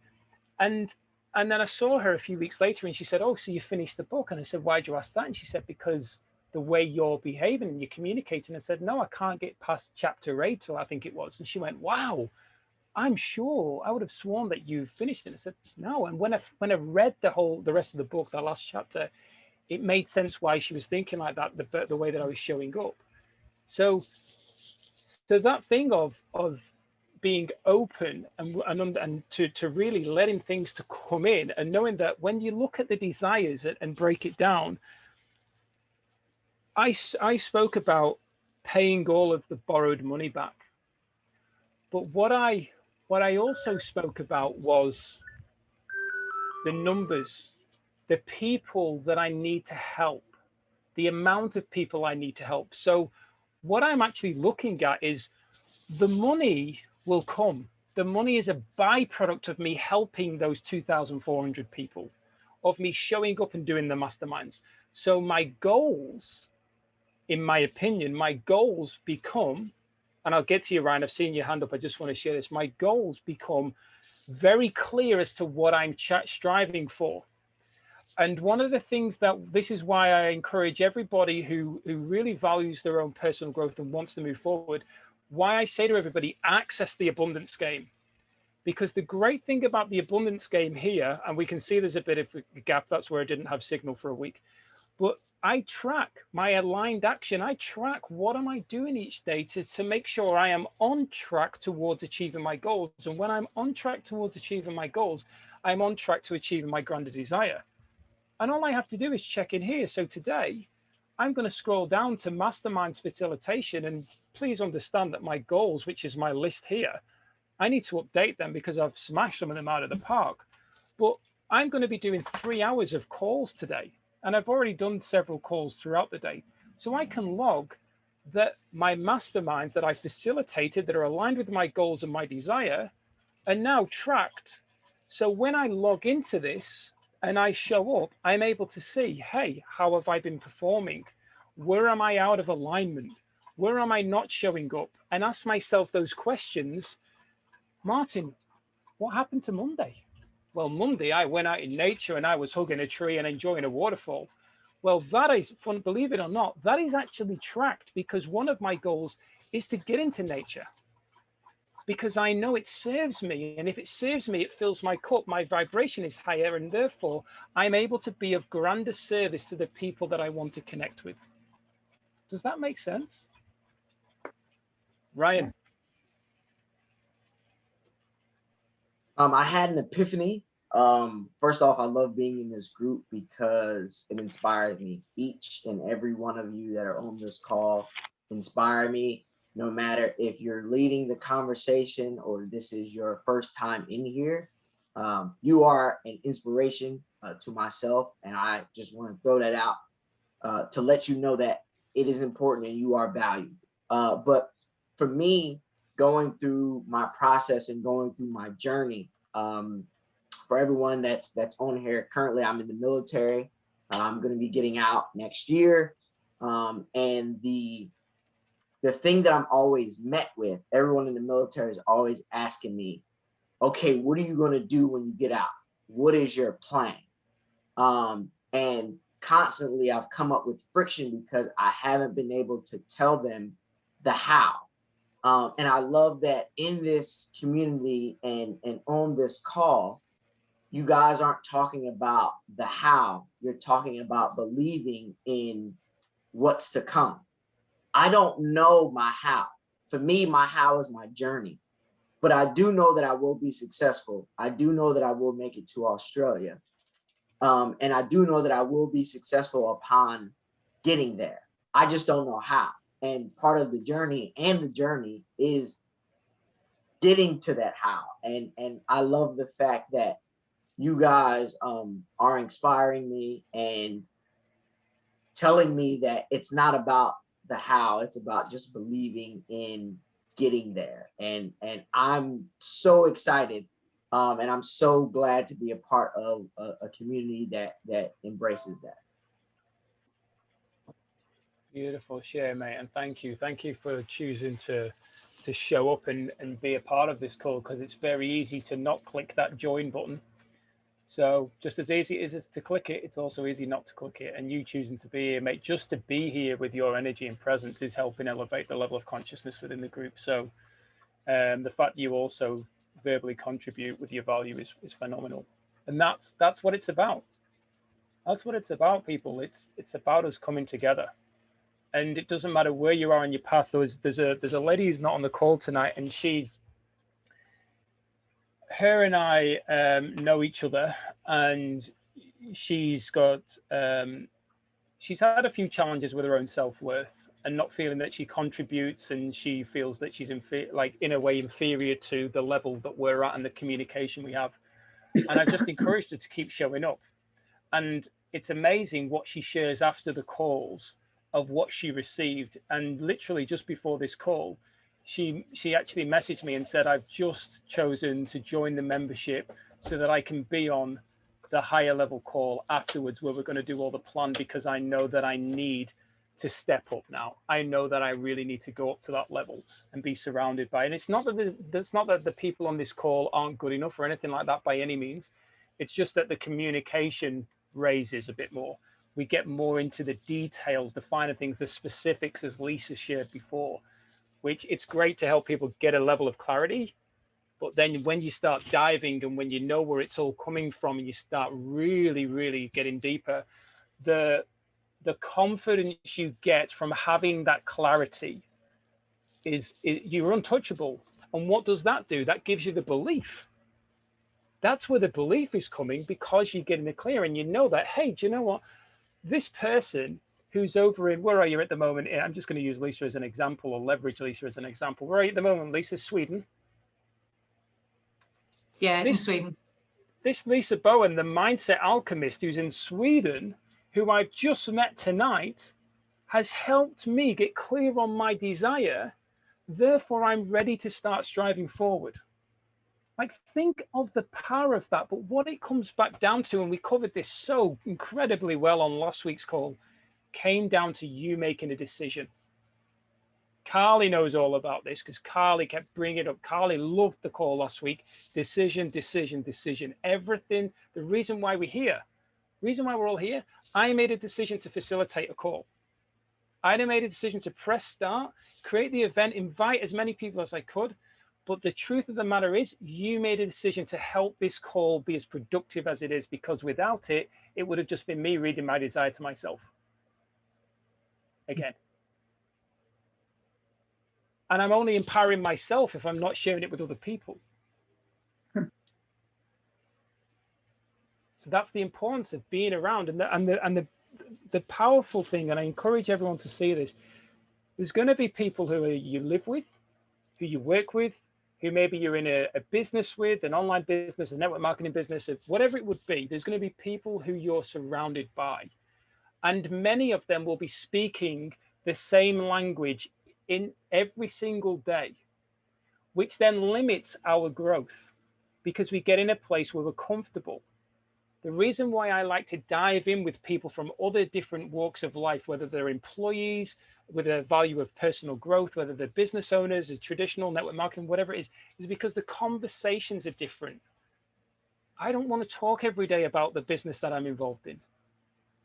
And then I saw her a few weeks later and she said, "Oh, so you finished the book?" And I said, "Why'd you ask that?" And she said, "Because the way you're behaving and you're communicating." I said, "No, I can't get past chapter 8, or I think it was." And she went, "Wow, I'm sure, I would have sworn that you finished it." I said, "No." And when I read the rest of the book, that last chapter, it made sense why she was thinking like that, the way that I was showing up. So that thing of being open and to really letting things to come in, and knowing that when you look at the desires and break it down, I spoke about paying all of the borrowed money back. But what I also spoke about was the numbers the people that I need to help, the amount of people I need to help. So what I'm actually looking at is the money will come. The money is a byproduct of me helping those 2,400 people, of me showing up and doing the masterminds. So my goals, in my opinion, my goals become, and I'll get to you, Ryan, I've seen your hand up. I just want to share this. My goals become very clear as to what I'm striving for. And one of the things that, this is why I encourage everybody who really values their own personal growth and wants to move forward, why I say to everybody, access the abundance game. Because the great thing about the abundance game here, and we can see there's a bit of a gap, that's where I didn't have signal for a week, but I track my aligned action. I track what am I doing each day to make sure I am on track towards achieving my goals. And when I'm on track towards achieving my goals, I'm on track to achieving my grander desire. And all I have to do is check in here. So today, I'm going to scroll down to Masterminds Facilitation. And please understand that my goals, which is my list here, I need to update them because I've smashed some of them out of the park. But I'm going to be doing 3 hours of calls today. And I've already done several calls throughout the day. So I can log that my masterminds that I facilitated that are aligned with my goals and my desire are now tracked. So when I log into this and I show up, I'm able to see, hey, how have I been performing? Where am I out of alignment? Where am I not showing up? And ask myself those questions. Martin, what happened to Monday? Well, Monday, I went out in nature and I was hugging a tree and enjoying a waterfall. Well, that is fun, believe it or not, that is actually tracked because one of my goals is to get into nature because I know it serves me. And if it serves me, it fills my cup, my vibration is higher, and therefore I'm able to be of grander service to the people that I want to connect with. Does that make sense? Ryan? I had an epiphany. First off, I love being in this group because it inspires me. Each and every one of you that are on this call inspire me, no matter if you're leading the conversation or this is your first time in here. You are an inspiration to myself, and I just want to throw that out to let you know that it is important and you are valued. But for me, going through my process and going through my journey, for everyone that's on here, currently I'm in the military. I'm going to be getting out next year. And the thing that I'm always met with, everyone in the military is always asking me, okay, what are you going to do when you get out? What is your plan? And constantly I've come up with friction because I haven't been able to tell them the how. And I love that in this community and on this call, you guys aren't talking about the how, you're talking about believing in what's to come. I don't know my how. For me, my how is my journey, but I do know that I will be successful. I do know that I will make it to Australia. And I do know that I will be successful upon getting there. I just don't know how. And part of the journey is getting to that how. And I love the fact that you guys are inspiring me and telling me that it's not about the how, it's about just believing in getting there. And I'm so excited. And I'm so glad to be a part of a community that embraces that. Beautiful share, mate, and thank you for choosing to show up and be a part of this call, because it's very easy to not click that join button. So just as easy as it's to click it, it's also easy not to click it. And you choosing to be here, mate, just to be here with your energy and presence is helping elevate the level of consciousness within the group. So the fact you also verbally contribute with your value is phenomenal, and that's what it's about. That's what it's about, people. It's about us coming together. And it doesn't matter where you are on your path. There's a lady who's not on the call tonight, and her and I know each other, and she's had a few challenges with her own self-worth and not feeling that she contributes, and she feels that she's in a way inferior to the level that we're at and the communication we have. And I've just encouraged her to keep showing up. And it's amazing what she shares after the calls of what she received. And literally just before this call, she actually messaged me and said, I've just chosen to join the membership so that I can be on the higher level call afterwards where we're going to do all the plan, because I know that I need to step up now. I know that I really need to go up to that level and be surrounded by it. And it's not that the people on this call aren't good enough or anything like that by any means. It's just that the communication raises a bit more. We get more into the details, the finer things, the specifics, as Lisa shared before, which it's great to help people get a level of clarity. But then when you start diving and when you know where it's all coming from and you start really, really getting deeper, the confidence you get from having that clarity is you're untouchable. And what does that do? That gives you the belief. That's where the belief is coming, because you're getting it clear and you know that, hey, do you know what? This person who's over in, where are you at the moment? I'm just going to use Lisa as an example, or leverage Lisa as an example. Where are you at the moment, Lisa? Sweden. Yeah, in Sweden. This Lisa Bowen, the mindset alchemist who's in Sweden, who I've just met tonight, has helped me get clear on my desire. Therefore, I'm ready to start striving forward. Like, think of the power of that. But what it comes back down to, and we covered this so incredibly well on last week's call, came down to you making a decision. Carly knows all about this because Carly kept bringing it up. Carly loved the call last week. Decision, decision, decision. Everything. The reason why we're here, reason why we're all here, I made a decision to facilitate a call. I made a decision to press start, create the event, invite as many people as I could. But the truth of the matter is, you made a decision to help this call be as productive as it is, because without it, it would have just been me reading my desire to myself. Again. And I'm only empowering myself if I'm not sharing it with other people. So that's the importance of being around. And the powerful thing, and I encourage everyone to see this, there's going to be people who you live with, who you work with, who maybe you're in a business with, an online business, a network marketing business, whatever it would be. There's going to be people who you're surrounded by. And many of them will be speaking the same language in every single day, which then limits our growth because we get in a place where we're comfortable. The reason why I like to dive in with people from other different walks of life, whether they're employees with a value of personal growth, whether they're business owners, a traditional network marketing, whatever it is because the conversations are different. I don't want to talk every day about the business that I'm involved in.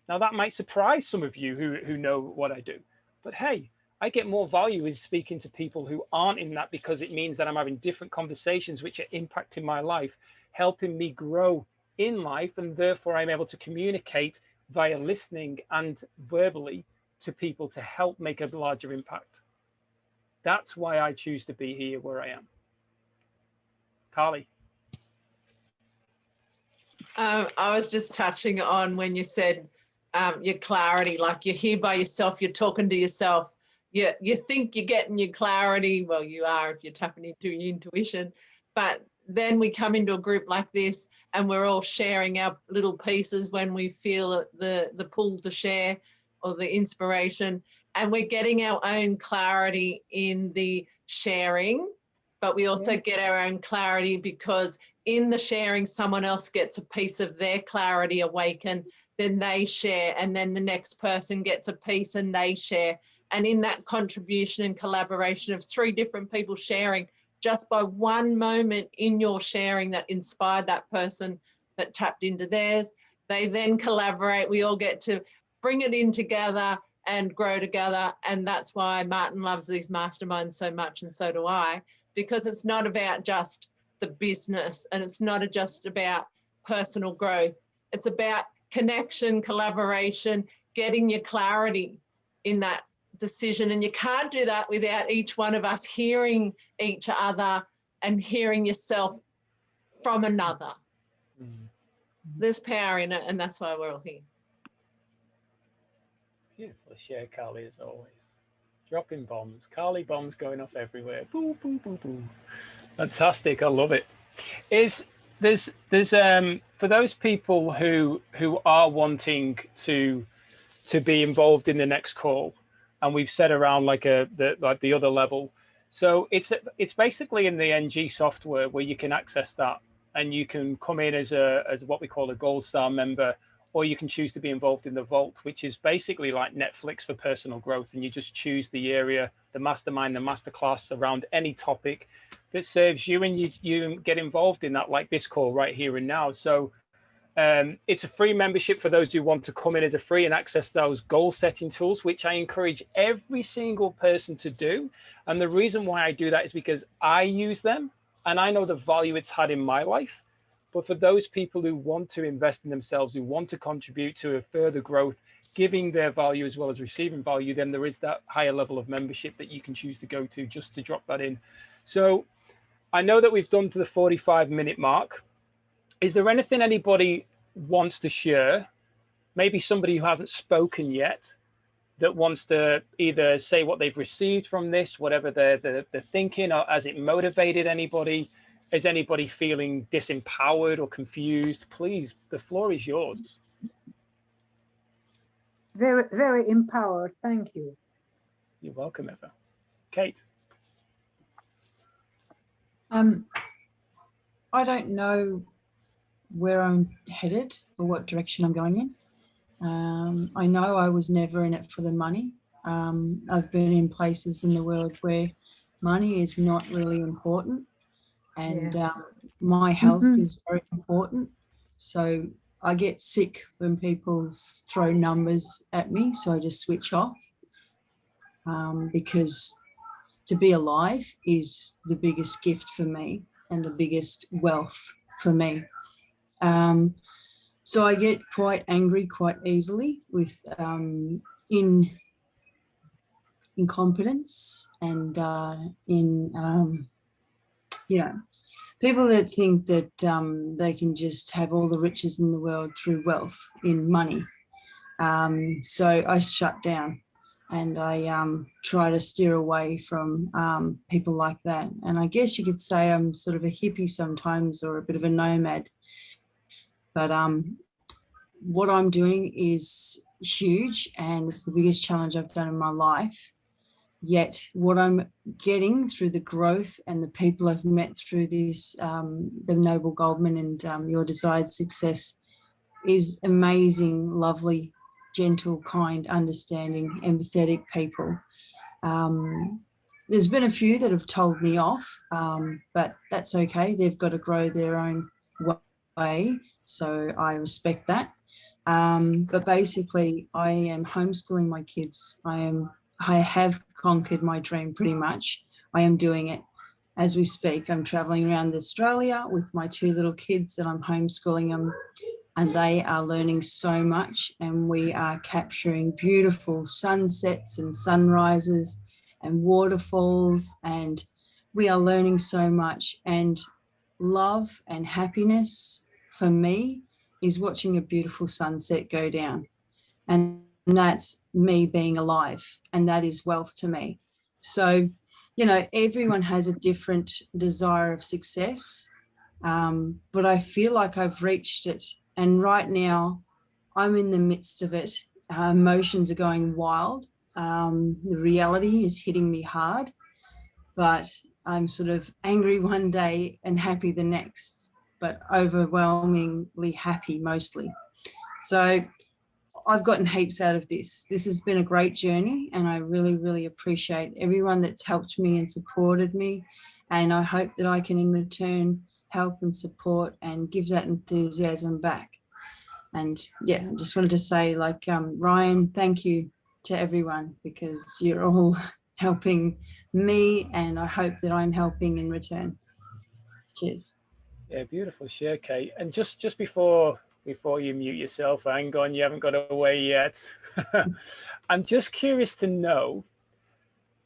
Now that might surprise some of you who know what I do, but hey, I get more value in speaking to people who aren't in that, because it means that I'm having different conversations which are impacting my life, helping me grow in life, and therefore I'm able to communicate via listening and verbally to people to help make a larger impact. That's why I choose to be here where I am. Carly. I was just touching on when you said your clarity, like you're here by yourself, you're talking to yourself. You think you're getting your clarity. Well, you are if you're tapping into your intuition. But then we come into a group like this and we're all sharing our little pieces when we feel the pull to share or the inspiration. And we're getting our own clarity in the sharing, but we also get our own clarity because in the sharing, someone else gets a piece of their clarity awaken, then they share, and then the next person gets a piece and they share. And in that contribution and collaboration of 3 different people sharing, just by one moment in your sharing that inspired that person that tapped into theirs, they then collaborate. We all get to bring it in together and grow together. And that's why Martin loves these masterminds so much, and so do I, because it's not about just the business and it's not just about personal growth. It's about connection, collaboration, getting your clarity in that decision. And you can't do that without each one of us hearing each other and hearing yourself from another. There's power in it, and that's why we're all here. Beautiful share, Carly, as always. Dropping bombs. Carly bombs going off everywhere. Boo, boo, boo, boo. Fantastic. I love it. there's for those people who are wanting to be involved in the next call, and we've set around like the other level. So it's basically in the NG software where you can access that, and you can come in as what we call a gold star member, or you can choose to be involved in the Vault, which is basically like Netflix for personal growth. And you just choose the area, the mastermind, the masterclass around any topic that serves you, and you get involved in that, like this call right here and now. So it's a free membership for those who want to come in as a free and access those goal setting tools, which I encourage every single person to do. And the reason why I do that is because I use them and I know the value it's had in my life. But for those people who want to invest in themselves, who want to contribute to a further growth, giving their value as well as receiving value, then there is that higher level of membership that you can choose to go to, just to drop that in. So I know that we've done to the 45-minute mark. Is there anything anybody wants to share? Maybe somebody who hasn't spoken yet that wants to either say what they've received from this, whatever they're thinking, or has it motivated anybody? Is anybody feeling disempowered or confused? Please, the floor is yours. Very, very empowered. Thank you. You're welcome, Eva. Kate. I don't know where I'm headed or what direction I'm going in. I know I was never in it for the money. I've been in places in the world where money is not really important, and my health is very important. So I get sick when people throw numbers at me, so I just switch off, because to be alive is the biggest gift for me and the biggest wealth for me. So I get quite angry quite easily with incompetence and people that think that they can just have all the riches in the world through wealth in money. So I shut down and I try to steer away from people like that. And I guess you could say I'm sort of a hippie sometimes, or a bit of a nomad. But what I'm doing is huge, and it's the biggest challenge I've done in my life. Yet what I'm getting through the growth and the people I've met through this, the Noble Goldman and Your Desired Success, is amazing, lovely, gentle, kind, understanding, empathetic people. There's been a few that have told me off, but that's okay. They've got to grow their own way. So I respect that. But basically, I am homeschooling my kids. I have conquered my dream pretty much. I am doing it as we speak. I'm traveling around Australia with my two little kids, and I'm homeschooling them, and they are learning so much. And we are capturing beautiful sunsets and sunrises and waterfalls, and we are learning so much. And love and happiness for me is watching a beautiful sunset go down, and that's me being alive, and that is wealth to me. So, everyone has a different desire of success, but I feel like I've reached it, and right now I'm in the midst of it. Emotions are going wild. The reality is hitting me hard, but I'm sort of angry one day and happy the next, but overwhelmingly happy mostly. So I've gotten heaps out of this. This has been a great journey, and I really, really appreciate everyone that's helped me and supported me. And I hope that I can in return help and support and give that enthusiasm back. And yeah, I just wanted to say, like, Ryan, thank you to everyone, because you're all helping me, and I hope that I'm helping in return. Cheers. Yeah, beautiful share, Kate. And just before you mute yourself, hang on, you haven't got away yet. I'm just curious to know,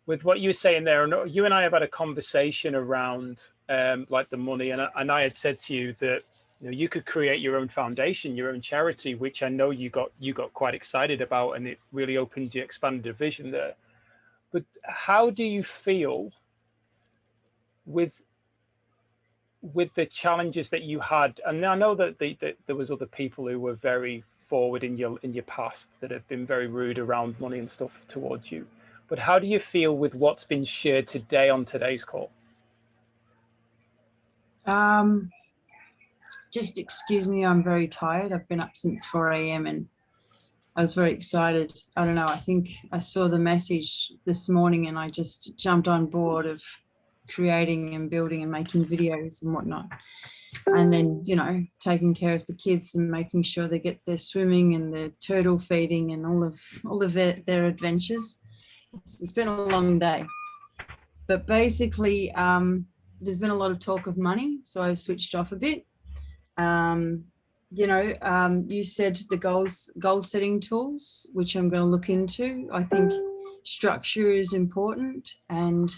with what you were saying there, and you and I have had a conversation around like the money, and I had said to you that you could create your own foundation, your own charity, which I know you got quite excited about, and it really opened, you expanded the vision there. But how do you feel with with the challenges that you had, and I know that there was other people who were very forward in your past that have been very rude around money and stuff towards you, but how do you feel with what's been shared today on today's call? Just excuse me, I'm very tired. I've been up since 4 a.m. and I was very excited. I don't know, I think I saw the message this morning and I just jumped on board of creating and building and making videos and whatnot. And then, you know, taking care of the kids and making sure they get their swimming and their turtle feeding and all of their adventures. It's been a long day. But basically, there's been a lot of talk of money, so I've switched off a bit. You know, you said the goal setting tools, which I'm going to look into. I think structure is important, and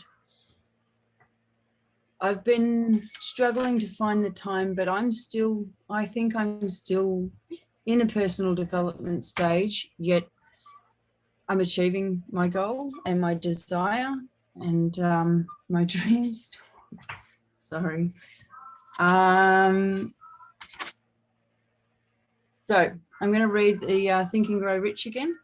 I've been struggling to find the time, but I think I'm still in a personal development stage, yet I'm achieving my goal and my desire and my dreams. Sorry. So I'm going to read the Think and Grow Rich again.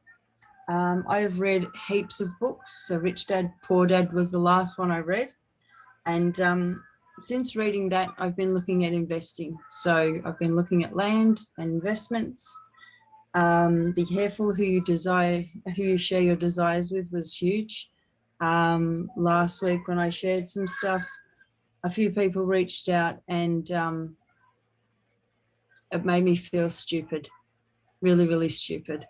I have read heaps of books. So Rich Dad, Poor Dad was the last one I read. And since reading that, I've been looking at investing. So I've been looking at land and investments. Be careful who you share your desires with was huge. Last week when I shared some stuff, a few people reached out and it made me feel stupid, really, really stupid.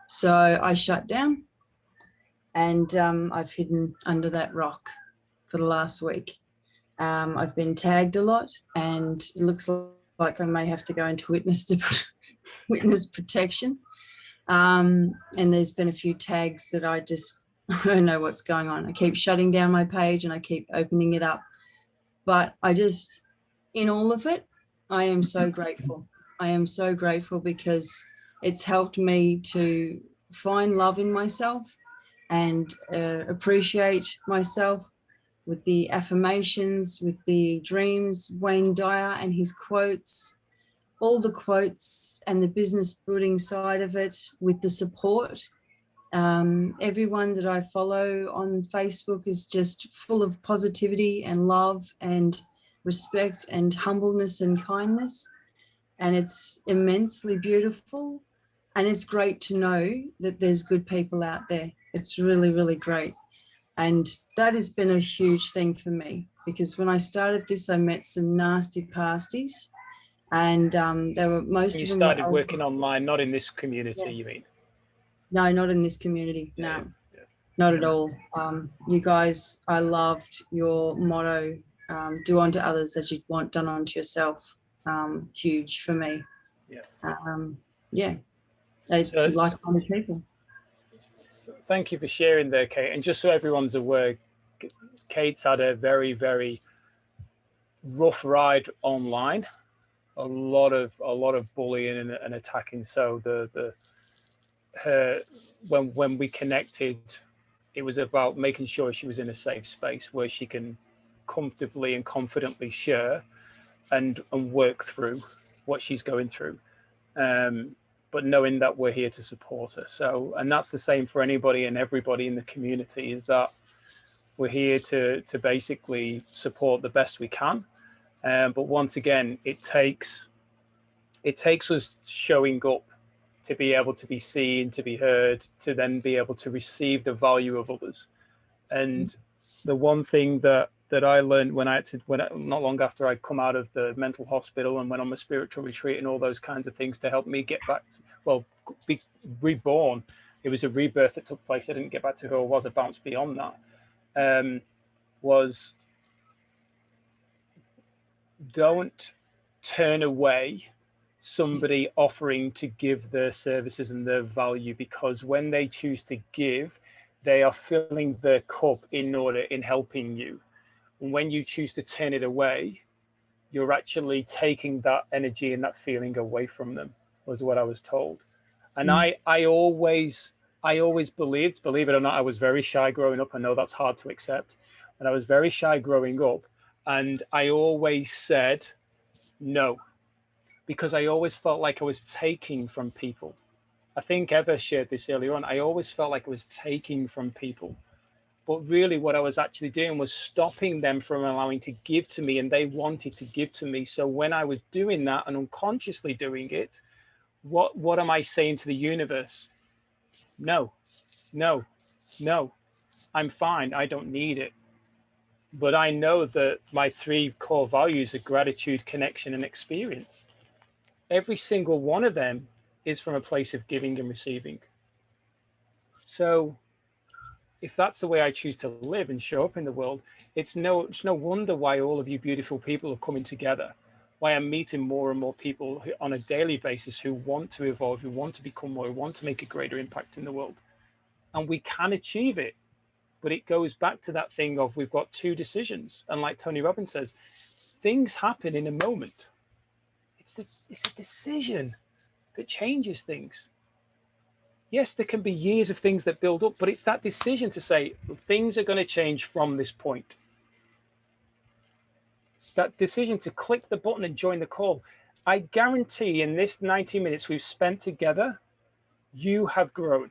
So I shut down and I've hidden under that rock for the last week. I've been tagged a lot and it looks like I may have to go into witness protection. And there's been a few tags that I don't know what's going on. I keep shutting down my page and I keep opening it up. But in all of it, I am so grateful. I am so grateful because it's helped me to find love in myself and appreciate myself with the affirmations, with the dreams, Wayne Dyer and his quotes, all the quotes and the business building side of it with the support. Everyone that I follow on Facebook is just full of positivity and love and respect and humbleness and kindness. And it's immensely beautiful. And it's great to know that there's good people out there. It's really, really great. And that has been a huge thing for me because when I started this, I met some nasty pasties and they were most of them. You started working online, not in this community, you mean? No, not in this community. No, not at all. You guys, I loved your motto, do unto others as you'd want done unto yourself. Huge for me. Yeah. They like-minded people. Thank you for sharing there, Kate. And just so everyone's aware, Kate's had a very, very rough ride online. A lot of bullying and attacking. So when we connected, it was about making sure she was in a safe space where she can comfortably and confidently share and work through what she's going through. But knowing that we're here to support her. So, and that's the same for anybody and everybody in the community, is that we're here to basically support the best we can. But once again, it takes us showing up to be able to be seen, to be heard, to then be able to receive the value of others. And the one thing that I learned not long after I'd come out of the mental hospital and went on my spiritual retreat and all those kinds of things to help me get back be reborn. It was a rebirth that took place. I didn't get back to who I was. I bounced beyond that. Was don't turn away somebody offering to give their services and their value, because when they choose to give, they are filling their cup in helping you. And when you choose to turn it away, you're actually taking that energy and that feeling away from them, was what I was told. And I always believed, believe it or not, I was very shy growing up. I know that's hard to accept, but I was very shy growing up. And I always said no, because I always felt like I was taking from people. I think Eva shared this earlier on. I always felt like I was taking from people. But really what I was actually doing was stopping them from allowing to give to me, and they wanted to give to me. So when I was doing that and unconsciously doing it, what am I saying to the universe? No, no, no, I'm fine. I don't need it. But I know that my 3 core values are gratitude, connection, and experience. Every single one of them is from a place of giving and receiving. So if that's the way I choose to live and show up in the world, it's no wonder why all of you beautiful people are coming together, why I'm meeting more and more people on a daily basis who want to evolve, who want to become more, who want to make a greater impact in the world. And we can achieve it. But it goes back to that thing of we've got 2 decisions. And like Tony Robbins says, things happen in a moment. It's a decision that changes things. Yes, there can be years of things that build up, but it's that decision to say things are going to change from this point. That decision to click the button and join the call. I guarantee in this 90 minutes we've spent together, you have grown.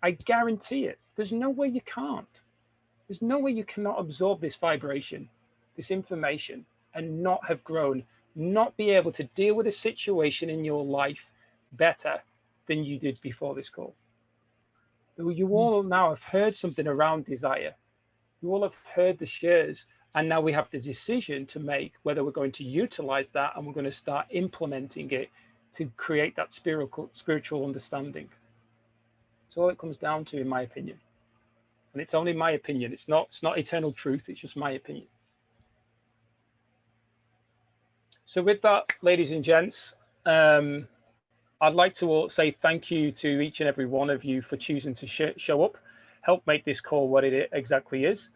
I guarantee it. There's no way you can't. There's no way you cannot absorb this vibration, this information, and not have grown, not be able to deal with a situation in your life better than you did before this call. You all now have heard something around desire. You all have heard the shares, and now we have the decision to make whether we're going to utilize that and we're going to start implementing it to create that spiritual understanding. That's all it comes down to, in my opinion. And it's only my opinion. It's not eternal truth. It's just my opinion. So with that, ladies and gents, I'd like to say thank you to each and every one of you for choosing to show up, help make this call what it exactly is.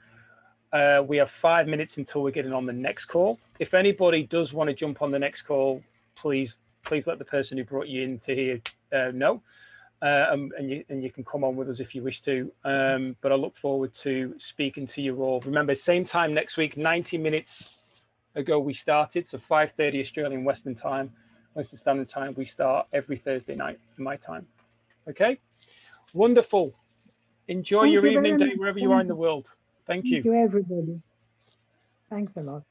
We have 5 minutes until we're getting on the next call. If anybody does want to jump on the next call, please let the person who brought you in to here know. And you can come on with us if you wish to. But I look forward to speaking to you all. Remember, same time next week, 90 minutes ago we started, so 5:30 Australian Western Standard Time. We start every Thursday night in my time. Okay, wonderful. Enjoy your evening, day, wherever you are in the world. Thank you. Thank you, everybody. Thanks a lot.